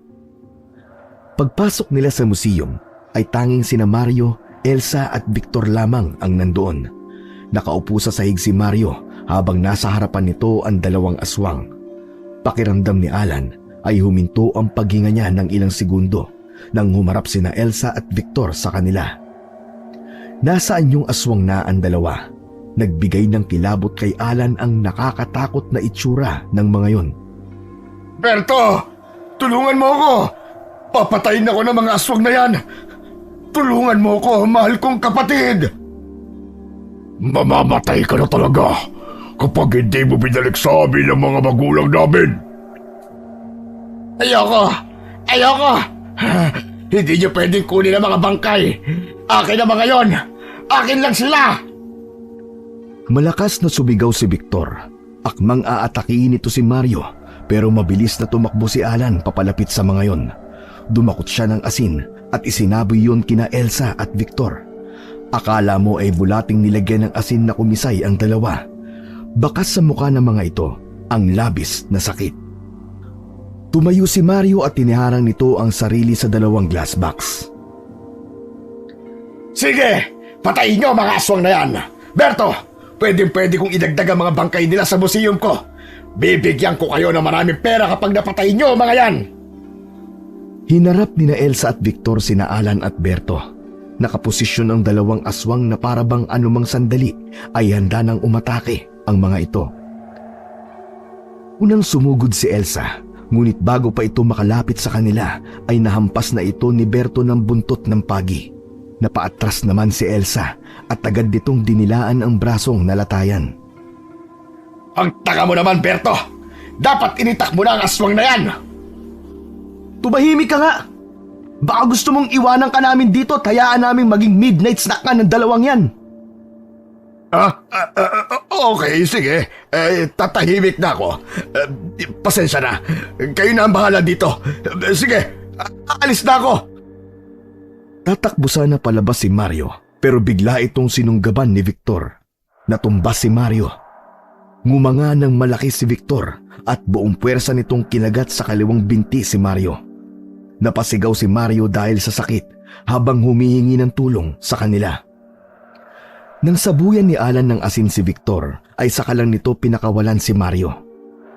Pagpasok nila sa museum ay tanging sina Mario, Elsa at Victor lamang ang nandoon. Nakaupo sa sahig si Mario habang nasa harapan nito ang dalawang aswang. Pakiramdam ni Alan ay huminto ang paghinga niya ng ilang segundo nang humarap sina Elsa at Victor sa kanila. Nasaan yung aswang na ang dalawa? Nagbigay ng kilabot kay Alan ang nakakatakot na itsura ng mga yon.
Berto! Tulungan mo ako! Papatayin ako ng mga aswang na yan! Tulungan mo ko, mahal kong kapatid! Mamamatay ka na talaga kapag hindi mo binalik sa amin ang mga magulang namin. Ayoko! Ayoko! Hindi niyo pwedeng kunin ang mga bangkay. Akin ang mga yon! Akin lang sila!
Malakas na sumigaw si Victor. Akmang aatakihin nito si Mario pero mabilis na tumakbo si Alan papalapit sa mga yon. Dumakot siya ng asin at isinaboy yun kina Elsa at Victor. Akala mo ay bulating nilagyan ng asin na kumisay ang dalawa. Bakas sa mukha ng mga ito ang labis na sakit. Tumayo si Mario at tiniharang nito ang sarili sa dalawang glass box.
Sige! Patayin niyo mga aswang na yan! Berto! Pwede kong idagdag ang mga bangkay nila sa museum ko. Bibigyan ko kayo ng maraming pera kapag napatayin niyo mga yan!
Hinarap nina Elsa at Victor sina Alan at Berto. Nakaposisyon ang dalawang aswang na parabang anumang sandali ay handa nang umatake ang mga ito. Unang sumugod si Elsa, ngunit bago pa ito makalapit sa kanila ay nahampas na ito ni Berto ng buntot ng pagi. Napaatras naman si Elsa at agad nitong dinilaan ang brasong nalatayan.
Ang taka mo naman, Berto! Dapat initak mo na ang aswang na yan!
Tumahimik ka nga! Baka gusto mong iwanan ka namin dito at hayaan namin maging midnight snack ka ng dalawang yan.
Okay, sige. Tatahimik na ako. Pasensya na. Kayo na ang bahala dito. Sige, aalis na ako.
Tatakbo sana palabas si Mario pero bigla itong sinunggaban ni Victor. Natumbas si Mario. Ngumanga ng malaki si Victor at buong puwersa nitong kinagat sa kaliwang binti si Mario. Napasigaw si Mario dahil sa sakit habang humihingi ng tulong sa kanila. Nang sabuyan ni Alan ng asin si Victor ay saka lang nito pinakawalan si Mario.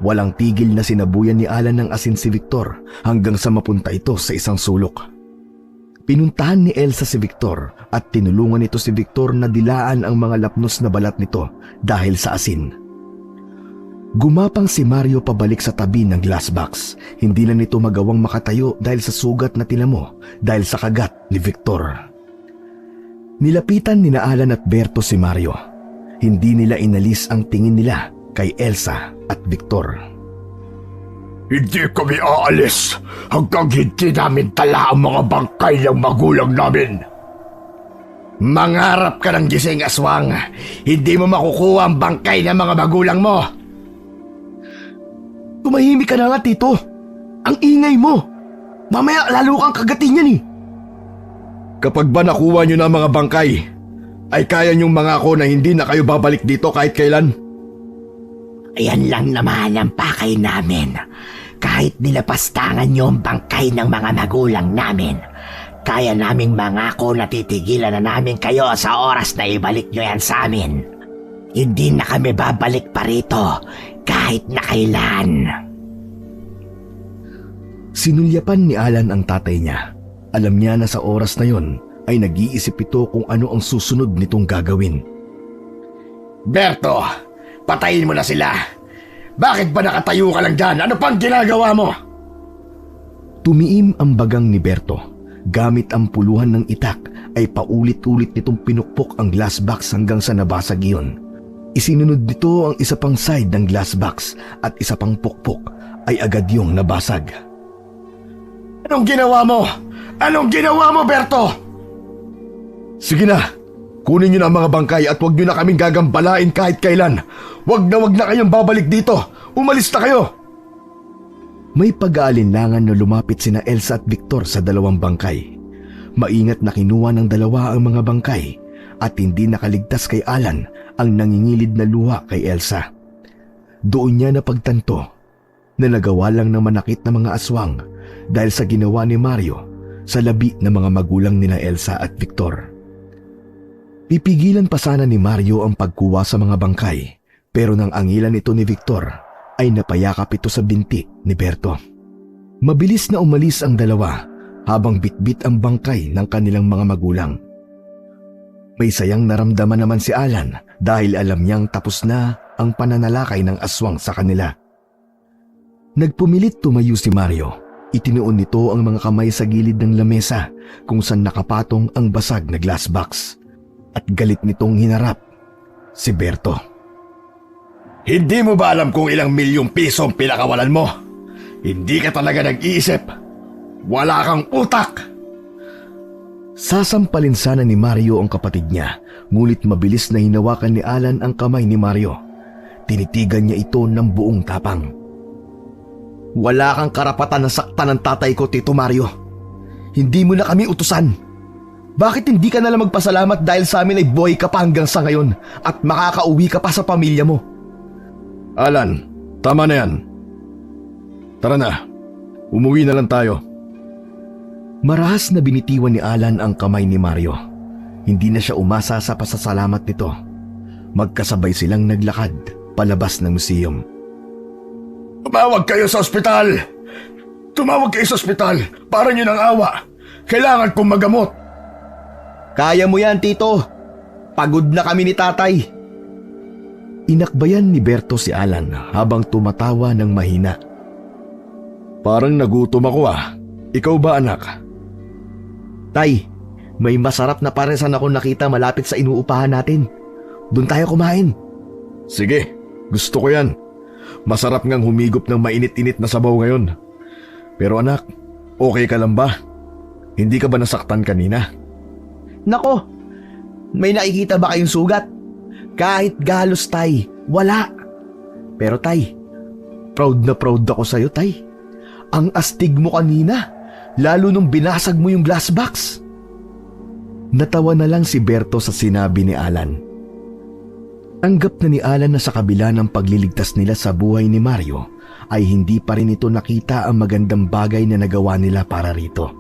Walang tigil na sinabuyan ni Alan ng asin si Victor hanggang sa mapunta ito sa isang sulok. Pinuntahan ni Elsa si Victor at tinulungan nito si Victor na dilaan ang mga lapnos na balat nito dahil sa asin. Gumapang si Mario pabalik sa tabi ng glass box. Hindi na nito magawang makatayo dahil sa sugat na tinamo dahil sa kagat ni Victor. Nilapitan ni Alan at Berto si Mario. Hindi nila inalis ang tingin nila kay Elsa at Victor.
Hindi kami aalis hanggang hindi namin tala ang mga bangkay ng magulang namin. Mangarap ka ng gising, aswang. Hindi mo makukuha ang bangkay ng mga magulang mo.
Tumahimik ka na nga, Tito. Ang ingay mo. Mamaya lalo kang kagatin yan eh.
Kapag ba nakuha nyo na ang mga bangkay, ay kaya nyong mangako na hindi na kayo babalik dito kahit kailan?
Ayan lang naman ang pakay namin. Kahit nilapastangan niyo ang bangkay ng mga magulang namin, kaya naming mangako na titigilan na namin kayo sa oras na ibalik niyo yan sa amin. Hindi na kami babalik pa rito kahit na kailan.
Sinulyapan ni Alan ang tatay niya. Alam niya na sa oras na yon ay nag-iisip ito kung ano ang susunod nitong gagawin.
Berto, patayin mo na sila. Bakit ba nakatayo ka lang dyan? Ano pang ginagawa mo?
Tumiim ang bagang ni Berto. Gamit ang puluhan ng itak ay paulit-ulit nitong pinukpok ang glass box hanggang sa nabasag iyon. Isinunod nito ang isa pang side ng glass box at isa pang pukpok ay agad yung nabasag.
Anong ginawa mo? Anong ginawa mo, Berto? Sige na, kunin niyo na ang mga bangkay at huwag niyo na kaming gagambalain kahit kailan. Huwag na kayong babalik dito. Umalis na kayo.
May pag-aalinlangan na lumapit sina Elsa at Victor sa dalawang bangkay. Maingat na kinuha ng dalawa ang mga bangkay at hindi nakaligtas kay Alan ang nangingilid na luha kay Elsa. Doon niya napagtanto na nagawa lang ng manakit na mga aswang dahil sa ginawa ni Mario sa labi ng mga magulang nina Elsa at Victor. Pipigilan pa sana ni Mario ang pagkuha sa mga bangkay pero nang angilan ito ni Victor ay napayakap ito sa binti ni Berto. Mabilis na umalis ang dalawa habang bitbit ang bangkay ng kanilang mga magulang. May sayang naramdaman naman si Alan dahil alam niyang tapos na ang pananalakay ng aswang sa kanila. Nagpumilit tumayo si Mario. Itinuon nito ang mga kamay sa gilid ng lamesa kung saan nakapatong ang basag na glass box. At galit nitong hinarap si Berto.
Hindi mo ba alam kung ilang milyong piso ang pinakawalan mo? Hindi ka talaga nag-iisip. Wala kang utak.
Sasampalin sana ni Mario ang kapatid niya, ngunit mabilis na hinawakan ni Alan ang kamay ni Mario. Tinitigan niya ito ng buong tapang.
Wala kang karapatan na saktan ng tatay ko, Tito Mario. Hindi mo na kami utusan. Bakit hindi ka nalang magpasalamat dahil sa amin ay buhay ka pa hanggang sa ngayon at makakauwi ka pa sa pamilya mo?
Alan, tama na yan. Tara na, umuwi na lang tayo.
Marahas na binitiwan ni Alan ang kamay ni Mario. Hindi na siya umasa sa pasasalamat nito. Magkasabay silang naglakad palabas ng museum.
Tumawag kayo sa ospital! Tumawag kayo sa ospital! Para nyo ng awa! Kailangan kong magamot!
Kaya mo yan, Tito. Pagod na kami ni tatay.
Inakbayan ni Berto si Alan habang tumatawa ng mahina.
Parang nagutom ako ah. Ikaw ba, anak?
Tay, May masarap na paresan ako nakita malapit sa inuupahan natin. Doon tayo kumain.
Sige, gusto ko yan. Masarap ngang humigop ng mainit-init na sabaw ngayon. Pero anak, okay ka lang ba? Hindi ka ba nasaktan kanina?
Nako, may nakikita ba kayong sugat? Kahit galos, Tay, wala. Pero Tay, proud na proud ako sa'yo, Tay. Ang astig mo kanina, lalo nung binasag mo yung glass box. Natawa na lang si Berto sa sinabi ni Alan. Tanggap na ni Alan na sa kabila ng pagliligtas nila sa buhay ni Mario, ay hindi pa rin ito nakita ang magandang bagay na nagawa nila para rito.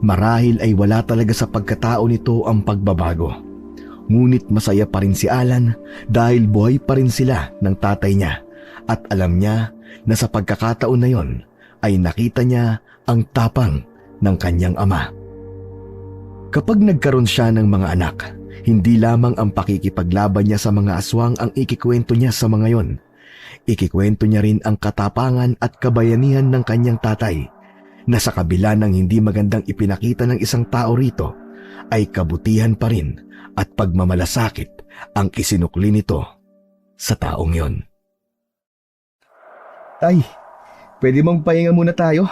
Marahil ay wala talaga sa pagkatao nito ang pagbabago. Ngunit masaya pa rin si Alan dahil buhay pa rin sila ng tatay niya at alam niya na sa pagkakataon na yon ay nakita niya ang tapang ng kanyang ama. Kapag nagkaroon siya ng mga anak, hindi lamang ang pakikipaglaban niya sa mga aswang ang ikikwento niya sa mga yon. Ikikwento niya rin ang katapangan at kabayanihan ng kanyang tatay na sa kabila ng hindi magandang ipinakita ng isang tao rito ay kabutihan pa rin at pagmamalasakit ang isinukli nito sa taong yon.
Tay, pwede mong pahinga muna tayo?